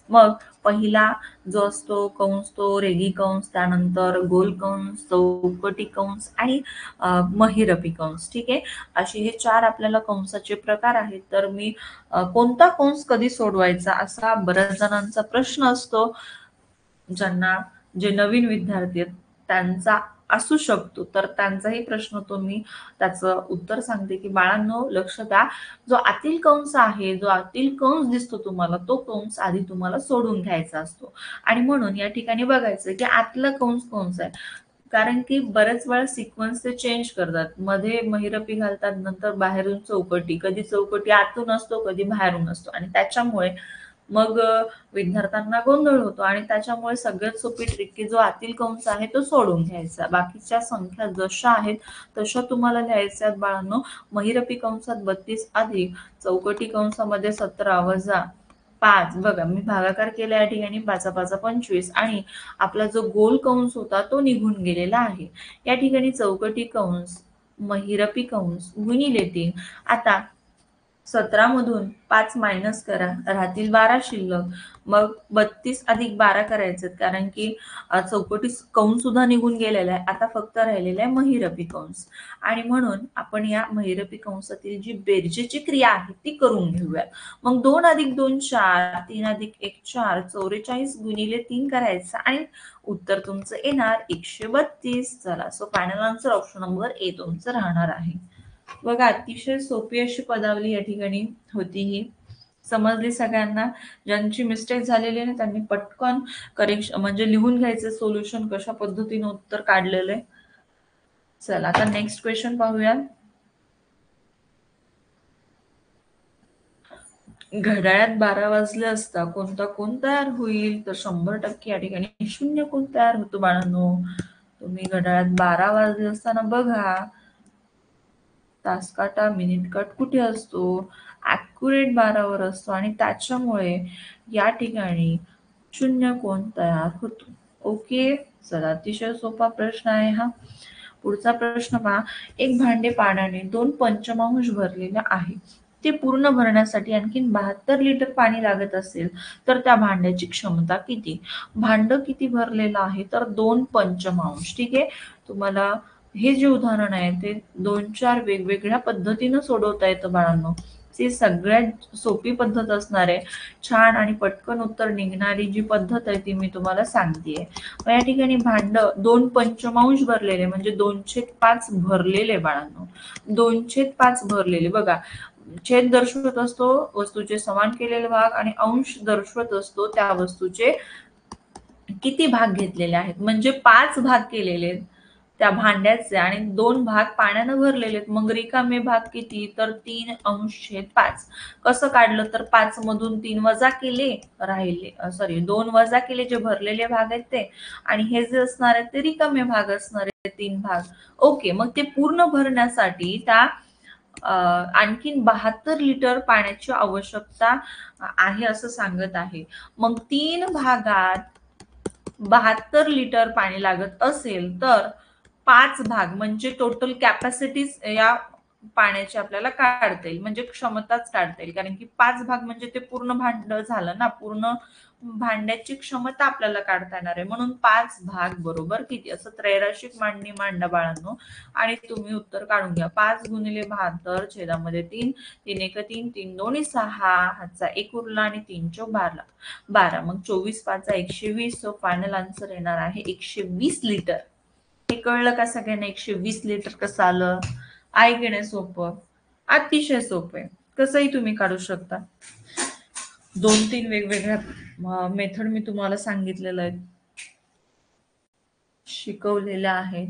मग पहिला जो असतो कंस तो रेगी कंस, त्यानंतर गोल कंस, चौकटी कंस आणि महिरपी कंस. ठीक आहे, असे हे 4 आपल्याला कंसाचे प्रकार आहेत. तर मी कोणता कंस कधी सोडवायचा असा बऱ्याच जणांचा प्रश्न असतो. ज्यांना जे नवीन विद्यार्थी आहेत त्यांचा असू शकतो, तर त्यांचाही प्रश्न तो मी त्याचं उत्तर सांगते की बाळांनो लक्ष द्या, जो आतील कंस आहे, जो आतील कंस दिसतो तुम्हाला, तो कंस आधी तुम्हाला सोडून घ्यायचा असतो. आणि म्हणून या ठिकाणी बघायचं की आतला कंस कोणचा आहे, कारण की बऱ्याच वेळा सिक्वेन्स ते चेंज करतात. मध्ये महिरपी घालतात, नंतर बाहेरून चौकटी, कधी चौकटी आतून असतो, कधी बाहेरून असतो आणि त्याच्यामुळे मग विद्यार्थ्यांना गोंधळ होतो आणि त्याच्यामुळे सगळ्यात सोपी ट्रिक की जो आतील कंस आहे तो सोडून घ्यायचा. बाकीच्या संख्या जशा आहेत तशा तुम्हाला लिहायच्या आहेत बाळांनो. महिरपी कंसात 32 अधिक चौकटी कंसामध्ये 17 वजा 5, बघा मी भागाकार केला या ठिकाणी, 5 5 25 आणि आपला जो गोल कंस होता तो निघून गेलेला आहे. या ठिकाणी चौकटी कंस महिरपी कंस गुणिले 3. आता 17 मधून 5 मायनस करा, राहतील 12 शिल्लक. मग 32 अधिक 12 करायचे, कारण की चौकटी कंस सुद्धा निघून गेलेला आहे. आता फक्त राहिलेला आहे महिरपी कंस आणि म्हणून आपण या महिरपी कंसातील जी बेरजेची क्रिया आहे ती करून घेऊया. मग 2 अधिक 2 4, 3 अधिक 1 4, 44 गुणिले 3 करायचं आणि उत्तर तुमचं येणार 132. चला, so final answer option number A तुमचं राहणार आहे. बघा, अतिशय सोपी अशी पदावली या ठिकाणी होती ही. समजली सगळ्यांना? ज्यांची मिस्टेक झालेली आहे त्यांनी पटकन करेक्शन म्हणजे लिहून घ्यायचे सोल्युशन कशा पद्धतीने उत्तर काढलेले. चला आता नेक्स्ट क्वेश्चन पाहूया. घड्याळात 12 वाजले असता कोणता कोण तयार होईल? तर 100% या ठिकाणी 0 कोण तयार होतो बाळांनो. तुम्ही घड्याळात 12 वाजले असताना बघा, तास काटा मिनिट काट कुठे असतो? ऍक्युरेट 12 वर असतो आणि त्याच्यामुळे या ठिकाणी 0 कोण तयार होतो. ओके, चला अतिशय सोपा प्रश्न आहे हा. पुढचा प्रश्न पहा. एक भांडे पाण्याने 2 पंचमांश भरलेले आहे. ते पूर्ण भरण्यासाठी आणखीन 72 लिटर पाणी लागत असेल तर त्या भांड्याची क्षमता किती? भांड किती भरलेलं आहे? तर 2 पंचमांश. ठीक आहे, तुम्हाला हे जे उदाहरण आहे ते 2-4 वेगवेगळ्या पद्धतीनं सोडवता येतं बाळांनो. ती सगळ्यात सोपी पद्धत असणार आहे. छान आणि पटकन उत्तर निघणारी जी पद्धत आहे ती मी तुम्हाला सांगतेय. मग या ठिकाणी भांड 2 पंचमांश भरलेले म्हणजे 2/5 भरलेले बाळांनो. 2/5 भरलेले. बघा, छेद दर्शवत असतो वस्तूचे समान केलेले भाग आणि अंश दर्शवत असतो त्या वस्तूचे किती भाग घेतलेले आहेत. म्हणजे 5 भाग केलेले आहेत त्या भांड्याचे आणि 2 भाग पाण्यानं भरलेले आहेत. मग रिकामे भाग किती? तर 3/5. कसं काढलं? तर 5 मधून 3 वजा केले, राहिले 2 वजा केले जे भरलेले भाग आहेत ते, आणि हे जे असणार आहे ते रिकामे भाग असणार आहे 3 भाग. ओके, मग ते पूर्ण भरण्यासाठी त्या आणखीन 72 लिटर पाण्याची आवश्यकता आहे असं सांगत आहे. मग 3 भागात 72 लिटर पाणी लागत असेल तर 5 भाग म्हणजे टोटल कॅपॅसिटी या पाण्याची आपल्याला काढता येईल, म्हणजे क्षमताच काढता येईल. कारण की 5 भाग म्हणजे ते पूर्ण भांड झालं ना, पूर्ण भांड्याची क्षमता आपल्याला काढता येणार आहे. म्हणून 5 भाग बरोबर किती, असं त्रैराशिक मांडणी मांडा बाळांनो आणि तुम्ही उत्तर काढून घ्या. 5 गुणिले 72 छेदामध्ये 3, 3 1 3, 3 2 6, हातचा 1 उरला आणि 3 चौक 12. मग 24 5 120. सो फायनल आन्सर येणार आहे 120 लिटर. हे कळलं का सगळ्यांना? 120 लिटर कसं आलं? आहे की नाही सोपं? अतिशय सोपं आहे. कसंही तुम्ही काढू शकता. 2-3 वेगवेगळ्या मेथड मी तुम्हाला सांगितलेलं आहे, शिकवलेल्या आहेत.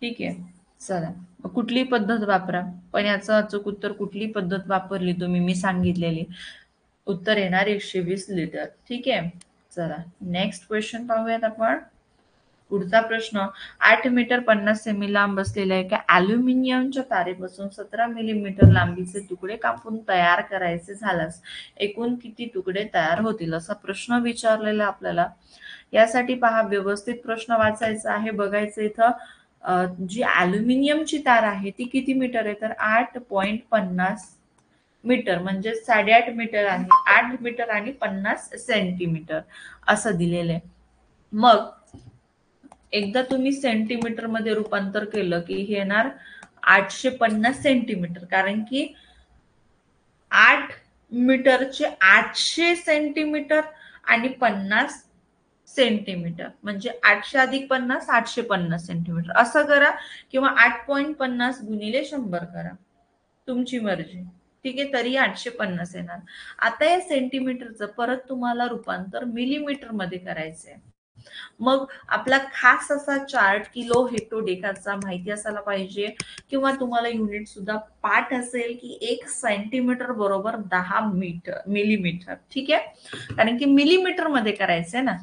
ठीक आहे, चला कुठली पद्धत वापरा, पण याचं अचूक उत्तर कुठली पद्धत वापरली तुम्ही मी सांगितलेली, उत्तर येणार 120 लिटर. ठीक आहे, चला नेक्स्ट क्वेश्चन पाहूयात आपण. पुढचा प्रश्न, 8 मीटर 50 सेमी लांब असलेल्या एका अॅल्युमिनियमच्या तारेपासून 17 मिलीमीटर लांबीचे तुकडे कापून तयार करायचे झाल्यास एकूण किती तुकडे तयार होतील, असा प्रश्न विचारलेला आपल्याला. यासाठी पहा, व्यवस्थित प्रश्न वाचायचा आहे. बघायचं इथं जी अॅल्युमिनियमची तार आहे ती किती मीटर आहे, तर 8.50 मीटर म्हणजे 8.5 मीटर आहे. 8 मीटर आणि 50 सेंटीमीटर असं दिलेलं आहे. मग एकदा तुम्ही सेंटीमीटर मध्ये रूपांतर केलं की हे येणार 850 सेंटीमीटर, कारण की 8 मीटरचे 800 सेंटीमीटर आणि 50 सेंटीमीटर म्हणजे 800 अधिक 50 850 सेंटीमीटर असं करा, किंवा 8.50 गुणिले 100 करा, तुमची मर्जी. ठीक आहे, तरी 850 येणार. आता या सेंटीमीटरचं परत तुम्हाला रूपांतर मिलीमीटर मध्ये करायचंय. मग आपला खास असा चार्ट किलो हेक्टोडेकाचा माहिती असायला पाहिजे, किंवा तुम्हाला युनिट सुद्धा पाठ असेल की 1 सेंटीमीटर बरोबर 10 मिलीमीटर. ठीक आहे, कारण की मिलीमीटर मध्ये करायचंय ना.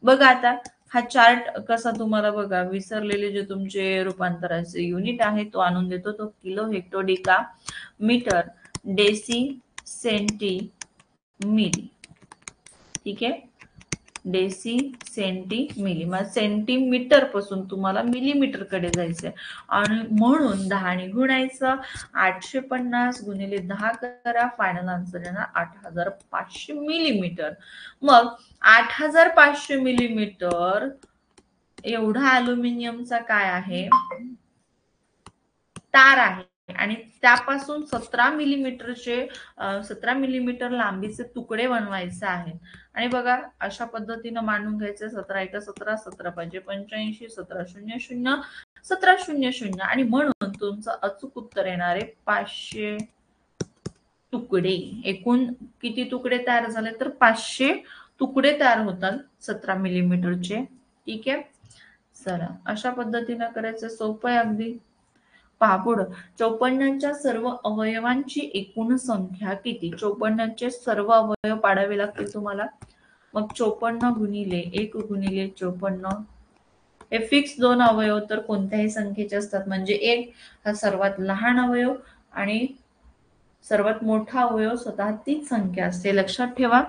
बघा आता हा चार्ट कसा तुम्हाला, बघा विसरलेले जे तुमचे रूपांतराचे युनिट आहे तो आणून देतो. तो kilo hecto deca metre deci centi milli. ठीक आहे, डेसी सेंटी मिली. मग सेंटीमीटर पासून तुम्हाला मिलीमीटर कडे जायचंय, आणि म्हणून 10 ने गुणायचं. 850 गुणिले 10 करा, फायनल आन्सर येणार 8500 मिलीमीटर. मग 8500 मिलीमीटर एवढा अॅल्युमिनियमचा काय आहे, तार आहे, आणि त्यापासून 17 मिलीमीटर लांबीचे तुकडे बनवायचे आहेत. आणि बघा अशा पद्धतीनं मांडून घ्यायचे. 17 एका 17, 17 पाहिजे 85, 1700, 1700, आणि म्हणून तुमचं अचूक उत्तर येणार आहे 500 तुकडे. एकूण किती तुकडे तयार झाले, तर 500 तुकडे तयार होतात 17 मिलीमीटरचे. ठीक आहे, चला अशा पद्धतीनं करायचं, सोपं आहे अगदी. पहा पुढं, 54च्या सर्व अवयवांची एकूण संख्या किती. 54चे सर्व अवयव पाडावे लागतील तुम्हाला. मग 54 गुणिले 1 गुणिले 54, हे फिक्स 2 अवयव तर कोणत्याही संख्येचे असतात. म्हणजे 1 हा सर्वात लहान अवयव आणि सर्वात मोठा अवयव स्वतः तीच संख्या असते, लक्षात ठेवा.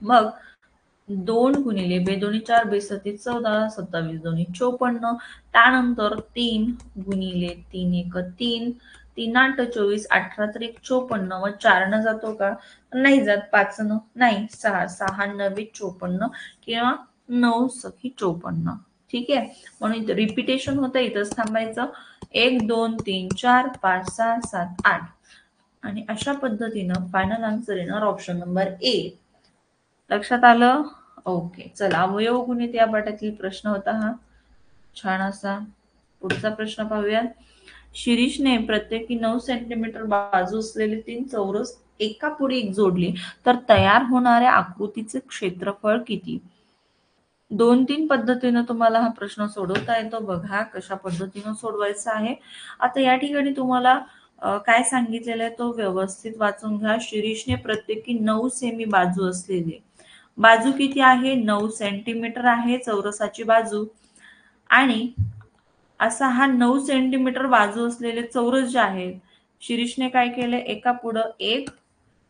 मग 2 गुणिले 2 दोन्ही 4 बेसतीस 14, 27 दोन्ही 54. त्यानंतर 3 गुणिले 3 एक 3, 3 8 24, 18 3 54. व 4 न जातो का, नाही जात. 5 न नाही, 6 6 9 54, किंवा 9 सखी 54. ठीक आहे, म्हणून रिपिटेशन होतं, इथंच थांबायचं. 1 2 3 4 5 6 7 8, आणि अशा पद्धतीनं फायनल आन्सर येणार ऑप्शन नंबर ए. लक्षात आलं. ओके, चला अवयव गुणित या पाठातील प्रश्न होता हा, छान असा. पुढचा प्रश्न पाहूया. शिरीषने प्रत्येकी 9 सेंटीमीटर बाजू असलेले 3 चौरस एका पुढे एक जोडले तर तयार होणाऱ्या आकृतीचे क्षेत्रफळ किती. 2-3 पद्धतीने तुम्हाला हा प्रश्न सोडवता येतो. बघा कशा पद्धतीने सोडवायचा आहे. आता या ठिकाणी तुम्हाला काय सांगितलेलं आहे तो व्यवस्थित वाचून घ्या. शिरीषने प्रत्येकी 9 सेमी बाजू असलेले, बाजू किती आहे, 9 सेंटीमीटर आहे चौरसाची बाजू, आणि असा हा 9 सेंटीमीटर बाजू असलेले चौरस जे आहेत, शिरीषने काय केले, एका पुढं एक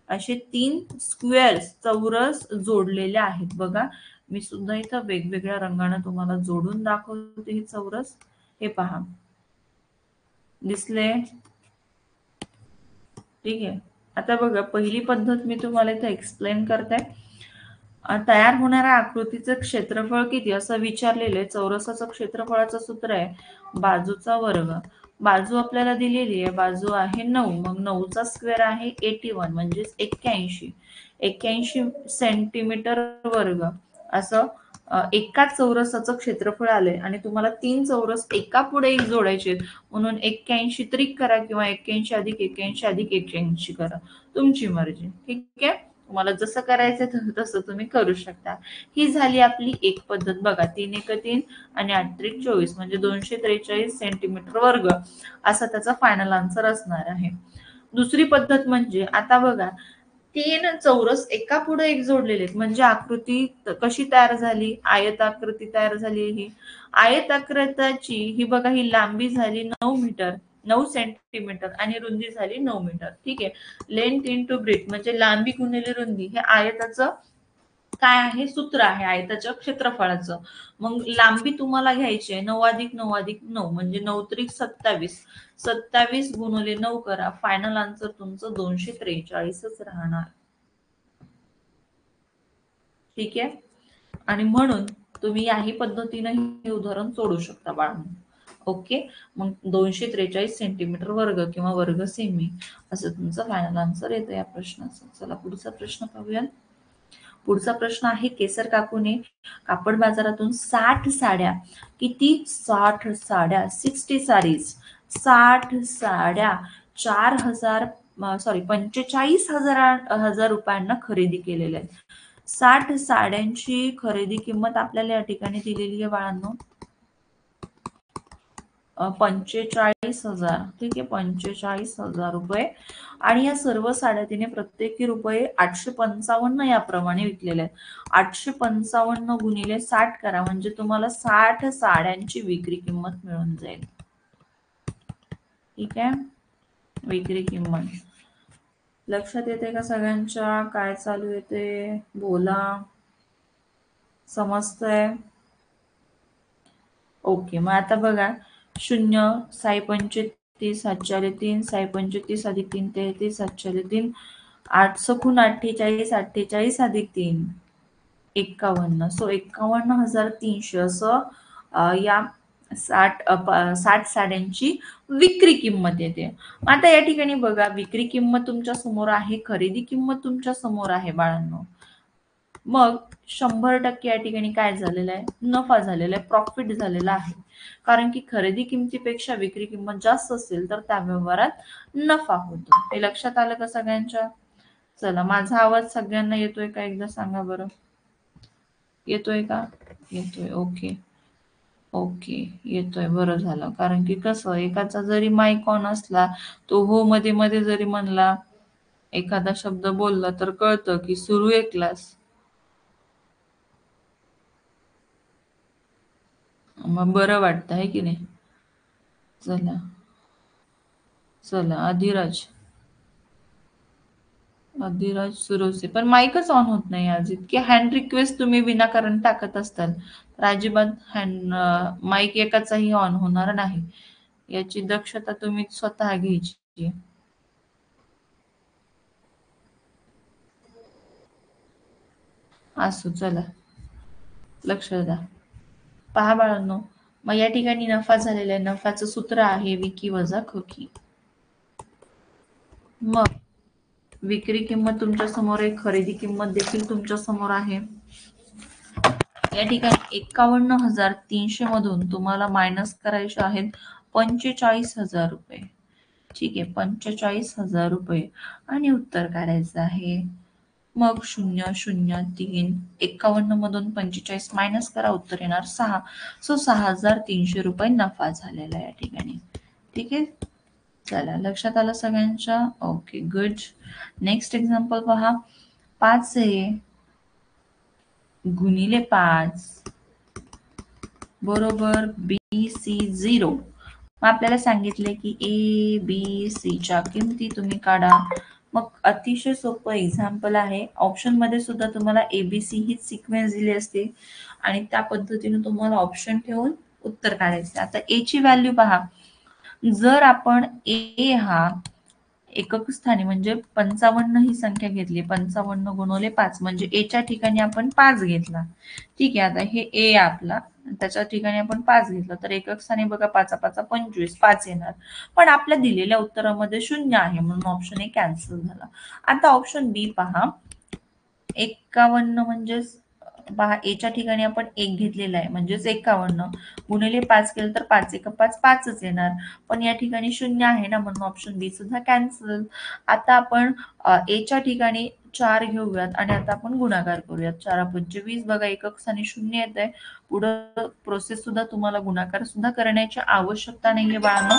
असे 3 स्क्वेअर्स चौरस जोडलेले आहेत. बघा मी सुद्धा इथं वेगवेगळ्या रंगाने तुम्हाला जोडून दाखवते हे चौरस. हे पहा, दिसले. ठीक आहे, आता बघा पहिली पद्धत मी तुम्हाला इथं एक्सप्लेन करते. तयार होणाऱ्या आकृतीचं क्षेत्रफळ किती असं विचारलेलं आहे. चौरसाचं क्षेत्रफळाचं सूत्र आहे बाजूचा वर्ग. बाजू आपल्याला दिलेली आहे, बाजू आहे 9, मग 9चा स्क्वेअर आहे 81 म्हणजे 81 सेंटीमीटर वर्ग. असं एका चौरसाचं क्षेत्रफळ आलंय, आणि तुम्हाला 3 चौरस एका पुढे एक जोडायचे, म्हणून 81 त्रिक करा, किंवा 81 अधिक 81 अधिक 81 करा, तुमची मर्जी. ठीक आहे, तुम्हाला जसं करायचं तसं तुम्ही करू शकता. ही झाली आपली एक पद्धत. बघा 3 एक 3 आणि 8 त्रिक 24 म्हणजे 243 सेंटीमीटर वर्ग असा त्याचा फायनल आन्सर असणार आहे. दुसरी पद्धत म्हणजे, आता बघा तीन चौरस एका पुढे एक जोडलेले आहेत, म्हणजे आकृती कशी तयार झाली, आयताकृती तयार झाली. ही आयताकृताची ही बघा, ही लांबी झाली 9 मीटर, 9 सेंटीमीटर आणि रुंदी झाली 9 मीटर. ठीक आहे. लेंथ इंटू ब्रेथ म्हणजे लांबी गुणिले रुंदी हे आयताचं काय आहे, सूत्र आहे आयताच्या क्षेत्रफळाचं. मग लांबी तुम्हाला घ्यायची आहे 9+9+9 म्हणजे 9×3=27. 27 गुणिले 9 करा, फायनल आन्सर तुमचं 243च राहणार. ठीक आहे. आणि म्हणून तुम्ही याही पद्धतीने हे उदाहरण सोडू शकता बाळांनो. ओके. मग 243 सेंटीमीटर वर्ग किंवा वर्ग सेमी असं तुमचं फायनल आन्सर येतं या प्रश्नाचं. चला पुढचा प्रश्न पाहूया. पुढचा प्रश्न आहे, केसर काकूने कापड बाजारातून 60 साड्या, किती 60 साड्या, 60 साडीज, 60 साड्या 45,000 रुपयांना खरेदी केलेल्या आहेत. 60 साड्यांची खरेदी किंमत आपल्याला या ठिकाणी दिलेली आहे बाळांनो 45,000. ठीक आहे, 45,000 रुपये. आणि या सर्व साड्या तिने प्रत्येकी रुपये 855 याप्रमाणे विकलेल्या आहेत. 855 गुणिले 60 करा म्हणजे तुम्हाला 60 साड्यांची विक्री किंमत मिळून जाईल. ठीक आहे, विक्री किंमत लक्षात येते का सगळ्यांच्या? काय चालू येते बोला, समजतंय? ओके. मग आता बघा, 0 साई 35 7 3 साई 35 अधिक 3 33 7 3 8 सखून 48 48 अधिक 3 51. सो 51,300 असं या 60 साड्यांची विक्री किंमत येते. आता या ठिकाणी बघा, विक्री किंमत तुमच्या समोर आहे, खरेदी किंमत तुमच्या समोर आहे बाळांनो. मग 100% या ठिकाणी काय झालेलं आहे, नफा झालेला आहे, प्रॉफिट झालेला आहे. कारण की खरेदी किमतीपेक्षा विक्री किंमत जास्त असेल तर त्या व्यवहारात नफा होतो. हे लक्षात आलं का सगळ्यांच्या? चला, माझा आवाज सगळ्यांना येतोय का एकदा सांगा बरं. येतोय का? येतोय. ओके ओके, येतोय, बरं झालं. कारण की कसं, एकाचा जरी माईक ऑन असला तो हो मध्ये मध्ये जरी म्हणला, एखादा शब्द बोलला तर कळतं की सुरू आहे क्लास. मग बरं वाटतं आहे की नाही. चला चला, अधिराज सुरवसे, पण माईकच ऑन होत नाही आज. इतके हँड रिक्वेस्ट तुम्ही विनाकारण टाकत असताल तर अजिबात हँड माईक एकाचाही ऑन होणार नाही. याची दक्षता तुम्ही स्वतः घ्यायची. असो, चला लक्ष द्या. पहा बाळांनो, मग या ठिकाणी नफा झालेला आहे. नफ्याचं सूत्र आहे विकी वजा खकी. मग विक्री किंमत तुमच्या समोर आहे, खरेदी किंमत देखील तुमच्या समोर आहे. या ठिकाणी 51,300 मधून तुम्हाला मायनस करायचे आहेत 45,000 रुपये. ठीक आहे, 45,000 रुपये आणि उत्तर काढायचं आहे. मग 0,0,3 51 मधून 45 मायनस करा, उत्तर येणार 6. सो 6,300 रुपये नफा झालेला आहे या ठिकाणी. ठीक आहे, चला लक्षात आलं सगळ्यांच्या? Okay, good. नेक्स्ट एक्झाम्पल पहा. 5 गुणिले 5 बरोबर BC0. मग आपल्याला सांगितले की ABC च्या किमती तुम्ही काढा. मग अतिशय सोपं एक्झाम्पल आहे. ऑप्शन मध्ये सुद्धा तुम्हाला ABC ही सिक्वेन्स दिली असते आणि त्या पद्धतीने तुम्हाला ऑप्शन ठेवून उत्तर काढायचे. आता A ची व्हॅल्यू पहा. जर आपण A हा एकक स्थानी म्हणजे 55 ही संख्या घेतली, 55 गुणिले 5 म्हणजे A च्या ठिकाणी आपण 5 घेतला. ठीक आहे, आता हे A आपला, त्याच्या ठिकाणी आपण 5 घेतला तर एकक स्थानी बघा 5 5 25 5 येणार. पण आपल्या दिलेल्या उत्तरामध्ये 0 आहे म्हणून ऑप्शन ए कॅन्सल झाला. आता ऑप्शन बी पहा. 51 म्हणजे पहा, ए च्या ठिकाणी आपण 1 घेतलेला आहे म्हणजेच 51 गुणिले 5 केलं तर 5 1 5 5च येणार. पण या ठिकाणी 0 आहे ना म्हणून ऑप्शन बी सुद्धा कॅन्सल. आता आपण ए च्या ठिकाणी 4 घेऊयात आणि आता आपण गुणाकार करूयात. 4 5 20 बघा, एकक स्थानी 0 येत आहे. पुढं प्रोसेस सुद्धा तुम्हाला गुणाकार सुद्धा करण्याची आवश्यकता नाहीये बाळांनो.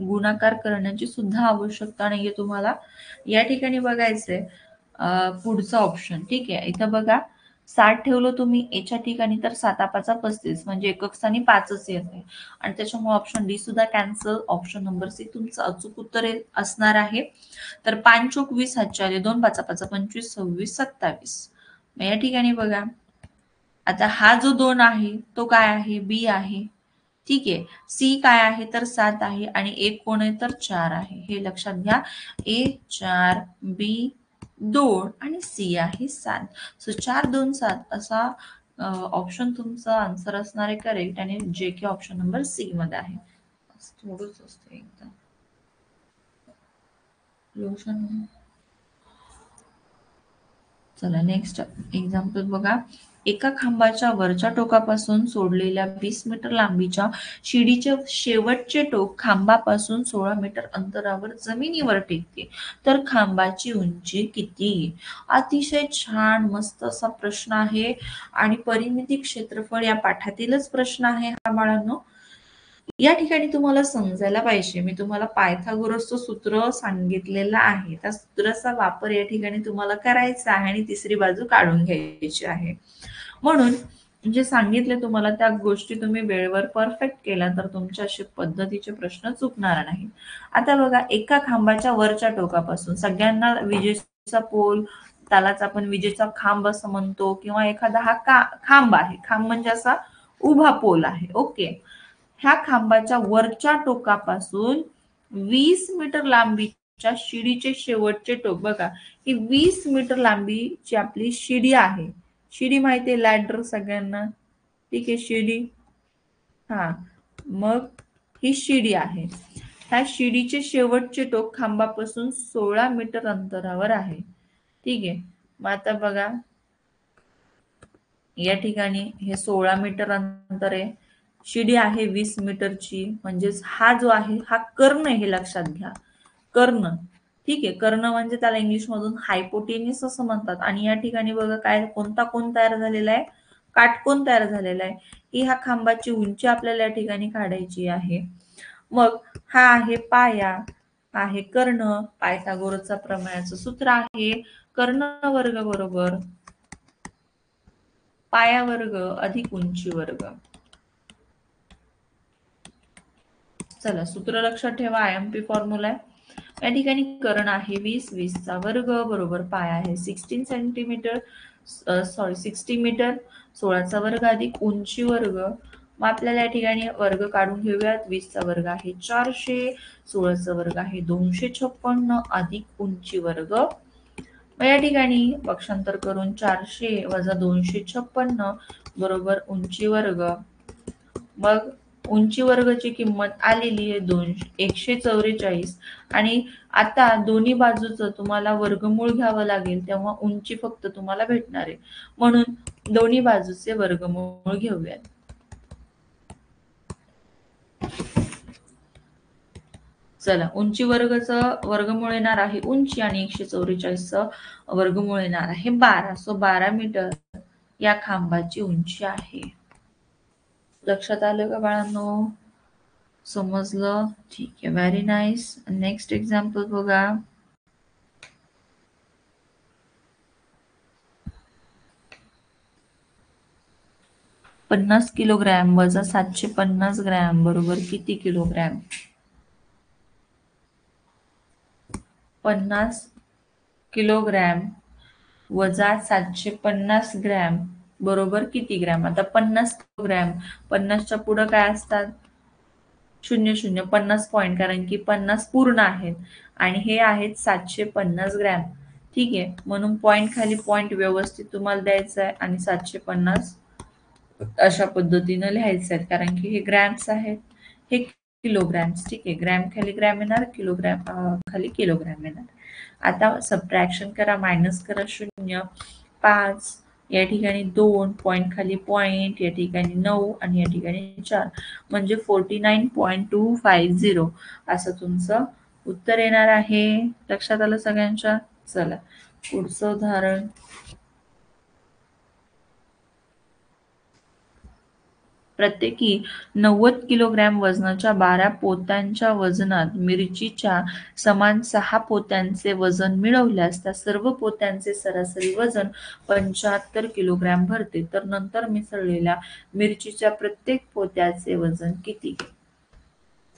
गुणाकार करण्याची सुद्धा आवश्यकता नाहीये तुम्हाला. या ठिकाणी बघायचंय पुढचा ऑप्शन. ठीक आहे, इथं बघा 60 ठेवलं तुम्ही याच्या ठिकाणी तर 7×5 35 म्हणजे एकक स्थानी 5च येते आणि त्याच्यामुळे ऑप्शन डी सुद्धा कॅन्सल. ऑप्शन नंबर सी तुमचं अचूक उत्तर असणार आहे. तर 5 चोक 20 हातचे आले, 2 5 5 25 26 27. या ठिकाणी बघा आता हा जो 2 आहे तो काय आहे, बी आहे. ठीक आहे, सी काय आहे तर 7 आहे आणि एक कोण आहे तर 4 आहे. हे लक्षात घ्या. ए 4, बी 2 आणि सी आहे 7. सो 4 2 7 असा ऑप्शन तुमचा आन्सर असणार आहे करेक्ट आणि जे की ऑप्शन नंबर सी मध्ये आहे. थोडंच असतं एकदम चला नेक्स्ट एक्झाम्पल बघा. एका खांबाच्या वरच्या टोकापासून सोडलेल्या 20 मीटर लांबीच्या शिडीचे शेवटचे टोक खांबापासून 16 मीटर अंतरावर जमिनीवर टेकते तर खांबाची उंची किती? अतिशय छान मस्त असा प्रश्न आहे आणि परिमिती क्षेत्रफळ या पाठातीलच प्रश्न आहे हा बाळांनो. या ठिकाणी तुम्हाला समजायला पाहिजे, मी तुम्हाला पायथागोरसचं सूत्र सांगितलेलं आहे. त्या सूत्राचा वापर या ठिकाणी तुम्हाला करायचा आहे आणि तिसरी बाजू काढून घ्यायची आहे. म्हणून जे सांगितले तुम्हाला त्या गोष्टी तुम्ही वेळेवर परफेक्ट केल्या तर तुमच्या अशा पद्धतीचे प्रश्न चुकणार नाही. आता बघा, एका खांबाच्या वरच्या टोकापासून सगळ्यांना विजेचा पोल त्यालाच आपण विजेचा खांब असं म्हणतो किंवा एखादा हा खांब आहे. खांब म्हणजे असा उभा पोल आहे. ओके, ह्या खांबाच्या वरच्या टोकापासून 20 मीटर लांबीच्या शिडीचे शेवटचे टोक बघा, ही 20 मीटर लांबीची आपली शिडी आहे. शिडी माहितीये, लॅडर सगळ्यांना. ठीक आहे, शिडी. हा, मग ही शिडी आहे. ह्या शिडीचे शेवटचे टोक खांबापासून 16 मीटर अंतरावर आहे. ठीक आहे, मग आता बघा या ठिकाणी हे 16 मीटर अंतर आहे. शिडी आहे 20 मीटरची, म्हणजेच हा जो आहे हा कर्ण आहे, हे लक्षात घ्या. कर्ण. ठीक आहे, कर्ण म्हणजे त्याला इंग्लिश मधून हायपोटेनियस असं म्हणतात. आणि या ठिकाणी बघा काय कोणता कोण तयार झालेला आहे, काटकोन तयार झालेला आहे. ही ह्या खांबाची उंची आपल्याला या ठिकाणी काढायची आहे. मग हा आहे पाया, आहे कर्ण. पायथागोरसचा प्रमेयाचं सूत्र आहे कर्ण वर्ग बरोबर पाया वर्ग अधिक उंची वर्ग. चला सूत्र लक्षात ठेवा, आयएमपी फॉर्म्युला आहे. या ठिकाणी कर्ण आहे 20, 20 चा वर्ग बरोबर पाया आहे 16 सेंटीमीटर 60 मीटर, 16 चा वर्ग अधिक उंची वर्ग. मग आपल्याला या ठिकाणी वर्ग काढून घेऊयात. 20 चा वर्ग आहे 400, 16 चा वर्ग आहे 256 अधिक उंची वर्ग. मग या ठिकाणी पक्षांतर करून 400 वजा 256 बरोबर उंची वर्ग. मग उंची वर्गाची किंमत आलेली आहे 144 आणि आता दोन्ही बाजूचं तुम्हाला वर्गमूळ घ्यावं लागेल, तेव्हा उंची फक्त तुम्हाला भेटणार आहे. म्हणून दोन्ही बाजूचे वर्गमूळ घेऊयात. चला, उंची वर्गाचं वर्गमूळ येणार आहे उंची आणि 144चं वर्गमूळ येणार आहे 12. सो 12 मीटर या खांबाची उंची आहे. लक्षात आलं का बाळांनो? समजलं? ठीक आहे, व्हेरी नाईस. नेक्स्ट एक्झाम्पल बघा. पन्नास किलोग्रॅम वजा 750 ग्रॅम बरोबर किती किलोग्रॅम? 50 किलोग्रॅम वजा 750 ग्रॅम बरोबर किती ग्रॅम? आता 50 किलोग्रॅम, 50च्या पुढे काय असतात? 00, 50 पॉइंट, कारण की 50 पूर्ण आहेत आणि हे आहेत 750 ग्रॅम. ठीक आहे, म्हणून पॉइंट खाली पॉइंट व्यवस्थित तुम्हाला द्यायचा आहे आणि 750 अशा पद्धतीने लिहायचं आहे, कारण की हे ग्रॅम्स आहेत, हे किलोग्रॅम्स. ठीक आहे, ग्रॅम खाली ग्रॅम येणार, किलोग्रॅम खाली किलोग्रॅम येणार. आता सबट्रॅक्शन करा, मायनस करा. 0, 5, या ठिकाणी 2, पॉइंट खाली पॉइंट, या ठिकाणी 9 आणि या ठिकाणी 4, म्हणजे 49.250 असं तुमचं उत्तर येणार आहे. लक्षात आलं सगळ्यांच्या? चला पुढचं उदाहरण. प्रत्येकी 90 किलोग्रॅम वजनाच्या 12 पोत्यांच्या वजनात मिरचीच्या समान 6 पोत्यांचे वजन मिळवल्यास त्या सर्व पोत्यांचे सरासरी वजन 75 किलोग्रॅम भरते. तर नंतर मिसळलेल्या मिरचीच्या प्रत्येक पोत्याचे वजन किती?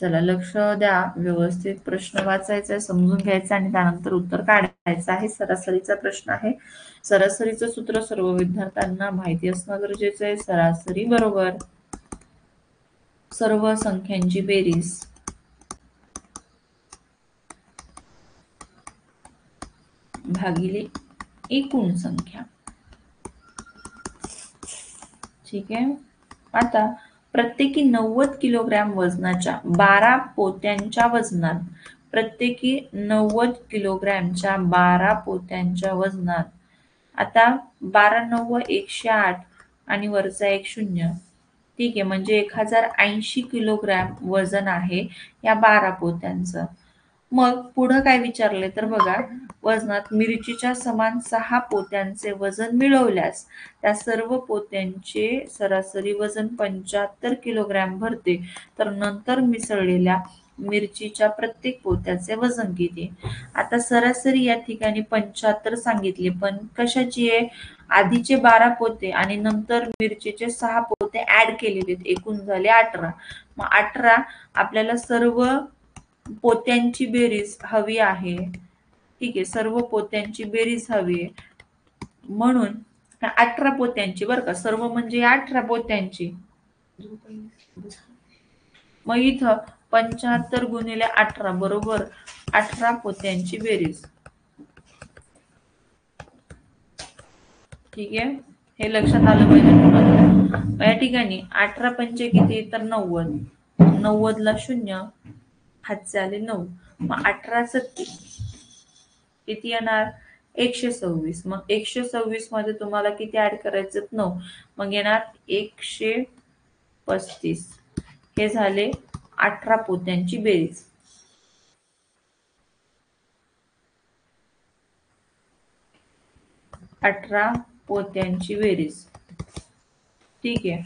चला लक्ष द्या, व्यवस्थित प्रश्न वाचायचा, समजून घ्यायचा आणि त्यानंतर उत्तर काढायचं आहे. सरासरीचा प्रश्न आहे. सरासरीचं सूत्र सर्व विद्यार्थ्यांना माहिती असणं गरजेचं आहे. सरासरी बरोबर सर्व संख्यांची बेरीज भागिले एकूण संख्या. ठीक आहे. आता प्रत्येकी 90 किलोग्रॅम वजनाच्या 12 पोत्यांच्या वजनात प्रत्येकी 90 किलोग्रॅमच्या 12 पोत्यांच्या वजनात आता 12 9 108 आणि वरचा एक शून्य. ठीक आहे, म्हणजे 1080 किलोग्रॅम वजन आहे या 12 पोत्यांचं. मग पुढं काय विचारले तर बघा, वजनात मिरचीच्या समान 6 पोत्यांचे वजन मिळवल्यास त्या सर्व पोत्यांचे सरासरी वजन 75 किलोग्रॅम भरते. तर नंतर मिसळलेल्या मिरचीच्या प्रत्येक पोत्याचे वजन किती? आता सरासरी या ठिकाणी 75 सांगितले, पण कशाची आहे? आधीचे 12 पोते आणि नंतर मिरचीचे 6 पोते ऍड केलेले, एकूण झाले 18. मग 18 आपल्याला सर्व पोत्यांची बेरीज हवी आहे. ठीक आहे, सर्व पोत्यांची बेरीज हवी आहे, म्हणून 18 पोत्यांची, बरं का, सर्व म्हणजे 18 पोत्यांची. मग इथं 75 गुणिले 18 बरोबर 18 पोत्यांची बेरीज. ठीक आहे, हे लक्षात आलं पाहिजे तुम्हाला. या ठिकाणी 18 पंचे किती तर 90. 90 ला शून्य, हातचे आले 9. मग 18 सत्ती किती येणार? 126. मग 126 मध्ये तुम्हाला किती ऍड करायचे? 9. मग येणार 135. हे झाले 18 पोत्यांची बेरीज. अठरा पोत्यांची बेरीज. ठीक आहे,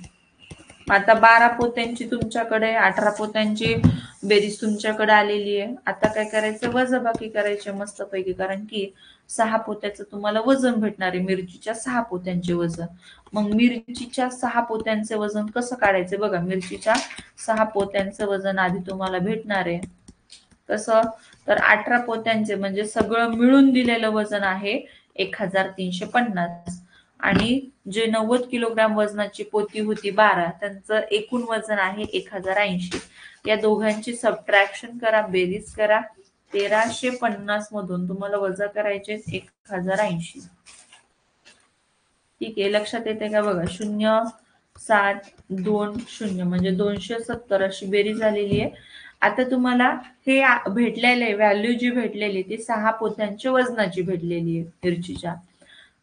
आता 12 पोत्यांची तुमच्याकडे, 18 पोत्यांची बेरीज तुमच्याकडे आलेली आहे. आता काय करायचं? वजाबाकी करायचे मस्तपैकी, कारण की 6 पोत्याचं तुम्हाला वजन भेटणार आहे, मिरचीच्या 6 पोत्यांचे वजन. मग मिरचीच्या 6 पोत्यांचे वजन कसं काढायचं? बघा, मिरचीच्या 6 पोत्यांचं वजन आधी तुम्हाला भेटणार आहे. कसं तर 18 पोत्यांचे म्हणजे सगळं मिळून दिलेलं वजन आहे 1350, आणि जे 90 किलोग्रॅम वजनाची पोती होती 12, त्यांचं एकूण वजन आहे 1080. या दोघांची सबट्रॅक्शन करा, बेरीज करा. 1350 मधून तुम्हाला वजा करायचे 1080. ठीक आहे, लक्षात येते का? बघा, 0,720 म्हणजे 270 अशी बेरीज झालेली आहे. आता तुम्हाला हे भेटलेले व्हॅल्यू जी भेटलेली ती 6 पोत्यांच्या वजनाची भेटलेली आहे मिरचीच्या.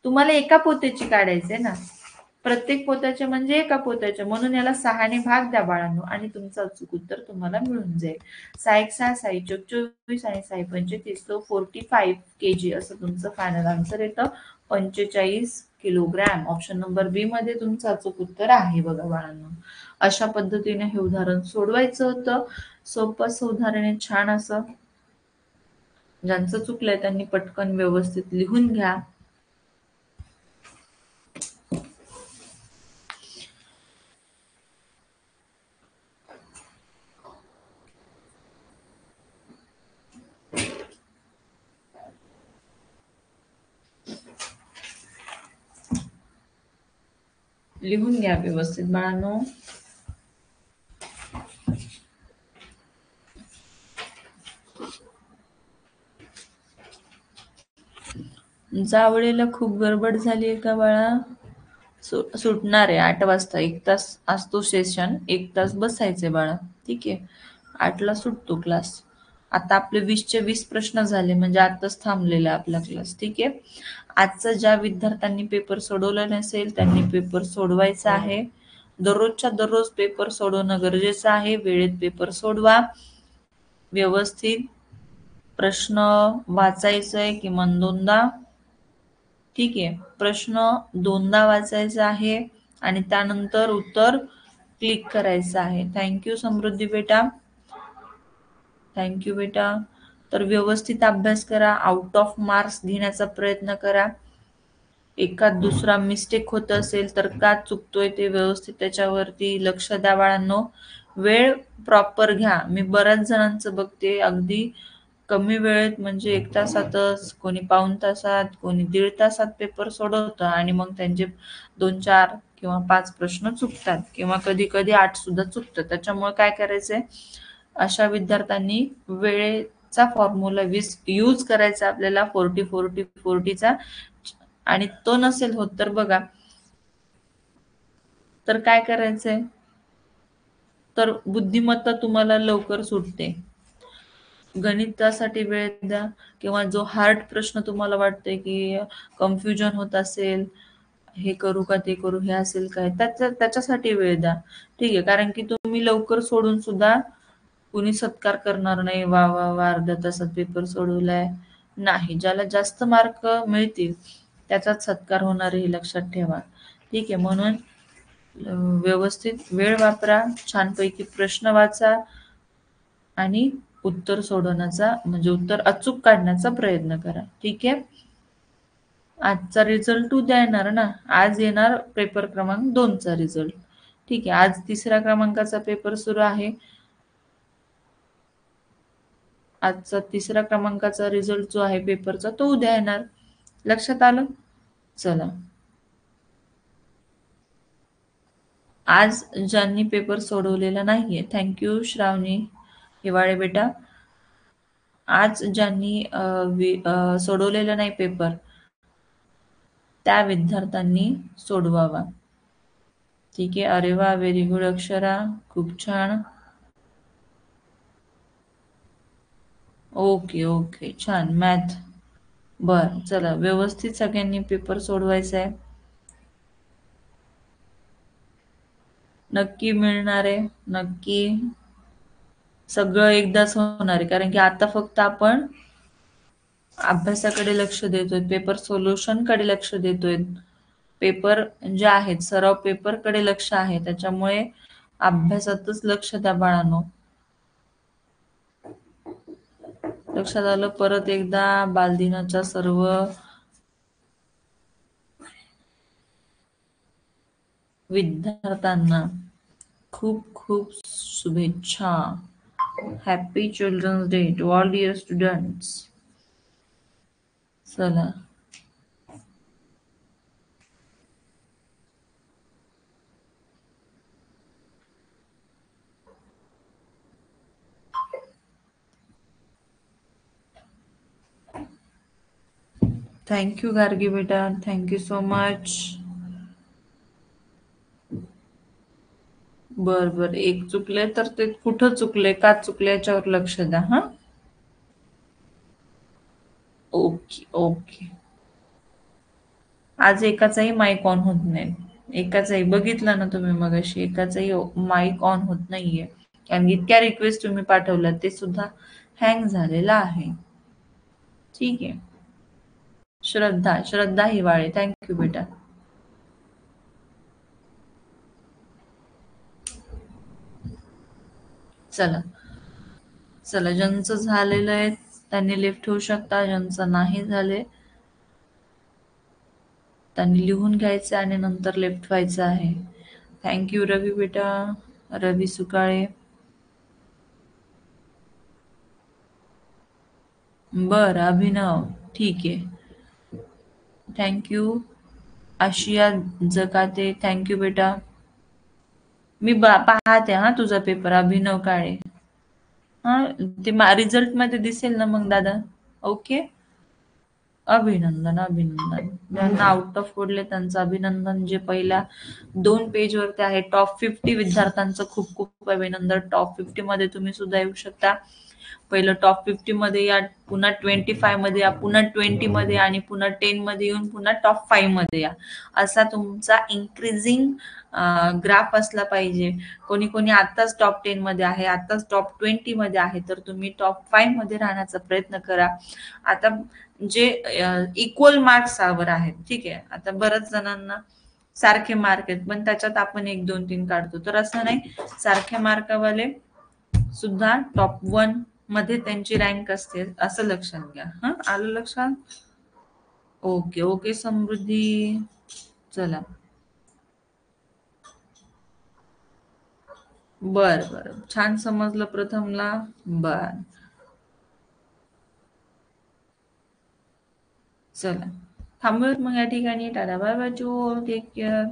तुम्हाला एका पोत्याची काढायचे ना, प्रत्येक पोत्याचे म्हणजे एका पोत्याचे, म्हणून याला 6 ने भाग द्या बाळांनो, आणि तुमचं अचूक उत्तर तुम्हाला मिळून जाईल. 6 6 6 24 आणि 6 35 45 kg असं तुमचं फायनल आन्सर येतं. 45 किलोग्रॅम. ऑप्शन नंबर बी मध्ये तुमचं अचूक उत्तर आहे. बघा बाळांनो, अशा पद्धतीने हे उदाहरण सोडवायचं होतं. सोपं असं उदाहरण आहे, छान असं. ज्यांचं चुकलंय त्यांनी पटकन व्यवस्थित लिहून घ्या. लिहून घ्या व्यवस्थित बाळांनो. जावळेला खूप गडबड झाली आहे का बाळा? सुटणार आहे 8 वाजता. 1 तास असतो सेशन, 1 तास बसायचे बाळा. ठीक आहे, 8ला सुटतो क्लास. आता आपले 20चे 20 प्रश्न झाले, म्हणजे आताच थांबलेला आपला क्लास. ठीक आहे, आजचा ज्या विद्यार्थ्यांनी पेपर सोडवला नसेल त्यांनी पेपर सोडवायचा आहे. दररोजच्या दररोज पेपर सोडवणं गरजेचं आहे. वेळेत पेपर सोडवा, व्यवस्थित प्रश्न वाचायचा आहे किमान 2दा. ठीक आहे, प्रश्न 2दा वाचायचा आहे आणि त्यानंतर उत्तर क्लिक करायचं आहे. थँक्यू समृद्धी बेटा, थँक्यू बेटा. तर व्यवस्थित अभ्यास करा, आउट ऑफ मार्क्स घेण्याचा प्रयत्न करा. एखाद दुसरा मिस्टेक होत असेल तर का चुकतोय ते व्यवस्थित त्याच्यावरती लक्ष द्या बाळांनो. वेळ प्रॉपर घ्या. मी बऱ्याच जणांचं बघते अगदी कमी वेळेत म्हणजे 1 तासातच, कोणी पाऊण तासात, कोणी 1.5 तासात पेपर सोडवतं आणि मग त्यांचे 2, 4 किंवा 5 प्रश्न चुकतात किंवा कधी कधी 8 सुद्धा चुकतात. त्याच्यामुळे काय करायचंय, अशा विद्यार्थ्यांनी वेळेचा फॉर्म्युला यूज करायचा आपल्याला 40-40-40चा. आणि तो नसेल होत तर बघा, तर काय करायचंय, तर बुद्धिमत्ता तुम्हाला लवकर सुटते. गणितासाठी वेळ द्या किंवा जो हार्ड प्रश्न तुम्हाला वाटतंय की कन्फ्युजन होत असेल, हे करू का ते करू, हे असेल काय, त्याच्यासाठी वेळ द्या. ठीक आहे, कारण की तुम्ही लवकर सोडून सुद्धा कुणी सत्कार करणार नाही, वा वा वा अर्ध्या तासात पेपर सोडवलाय. नाही, ज्याला जास्त मार्क मिळतील त्याचाच सत्कार होणार हे लक्षात ठेवा. ठीक आहे, म्हणून व्यवस्थित वेळ वापरा, छानपैकी प्रश्न वाचा आणि उत्तर सोडवण्याचा म्हणजे उत्तर अचूक काढण्याचा प्रयत्न करा. ठीक आहे, आजचा रिझल्ट उद्या येणार ना, आज येणार पेपर क्रमांक 2चा रिझल्ट. ठीक आहे, आज 3ऱ्या क्रमांकाचा पेपर सुरू आहे. आजचा 3ऱ्या क्रमांकाचा रिझल्ट जो आहे पेपरचा तो उद्या येणार. लक्षात आलं? चला, आज ज्यांनी पेपर सोडवलेला नाहीये, थँक्यू श्रावणी हिवाळे बेटा. आज ज्यांनी सोडवलेला नाही पेपर त्या विद्यार्थ्यांनी सोडवावा. ठीक आहे, अरे वा, व्हेरी गुड अक्षरा, खूप छान. ओके ओके, छान, मॅथ. बर, चला, व्यवस्थित सगळ्यांनी पेपर सोडवायचा आहे. नक्की मिळणार आहे, नक्की सगळं एकदाच होणार आहे, कारण की आता फक्त आपण अभ्यासाकडे लक्ष देतोय, पेपर सोल्युशन कडे लक्ष देतोय. पेपर जे आहेत सराव पेपर कडे लक्ष आहे, त्याच्यामुळे अभ्यासातच लक्ष द्या बाळांनो. लक्षात आलं? परत एकदा बालदिनाच्या सर्व विद्यार्थ्यांना खूप खूप शुभेच्छा. Happy children's day to all dear students. चला, थँक्यू गार्गी बेटा, थँक्यू सो मच. बर बर, एक चुकले तर ते कुठं चुकले, का चुकले याच्यावर लक्ष द्या. हा, ओके ओके. आज एकाचाही माईक ऑन होत नाही, एकाचाही, बघितलं ना तुम्ही मगाशी, एकाचाही माईक ऑन होत नाहीये, कारण इतक्या रिक्वेस्ट तुम्ही पाठवल्या ते सुद्धा हँग झालेला आहे. ठीक आहे, श्रद्धा, श्रद्धा हिवाळे, थँक्यू बेटा. चला चला, ज्यांचं झालेलं आहे त्यांनी लेफ्ट होऊ शकता, ज्यांचं नाही झाले त्यांनी लिहून घ्यायचं आणि नंतर लेफ्ट व्हायचं आहे. थँक्यू रवी बेटा, रवी सुकाळे. बर, अभिनव, ठीक आहे, थँक्यू. आशिया जकाते, थँक्यू बेटा. मी पाहते हा तुझा पेपर, अभिनव काळे. हा, ते रिझल्ट मध्ये दिसेल ना मग दादा. ओके, अभिनंदन अभिनंदन. ज्यांना आउट ऑफ पडले त्यांचं अभिनंदन. जे पहिल्या 2 पेज वरती आहे टॉप 50 विद्यार्थ्यांचं खूप खूप अभिनंदन. टॉप 50 मध्ये तुम्ही सुद्धा येऊ शकता. पहिलं टॉप 50 मध्ये या, पुन्हा 25 मध्ये या, पुन्हा 20 मध्ये आणि पुन्हा 10 मध्ये येऊन पुन्हा टॉप 5 मध्ये या. असा तुमचा इन्क्रीजिंग ग्राफ असला पाहिजे. कोणी कोणी आताच टॉप 10 मध्ये आहे, आताच टॉप 20 मध्ये आहे, तर तुम्ही टॉप 5 मध्ये राहण्याचा प्रयत्न करा. आता जे इक्वल मार्क्सवर आहेत, ठीक आहे. आता बऱ्याच जणांना सारखे मार्क आहेत पण त्याच्यात आपण 1 2 3 काढतो, तर असं नाही. सारखे मार्कवाले सुद्धा टॉप 1 मध्ये त्यांची रँक असते असं लक्षात घ्या. हा, आलं लक्षात? ओके ओके समृद्धी. चला, बर बर, छान समजलं प्रथमला. बर, चला थांबूयात मग या ठिकाणी. Tata bye bye, take care.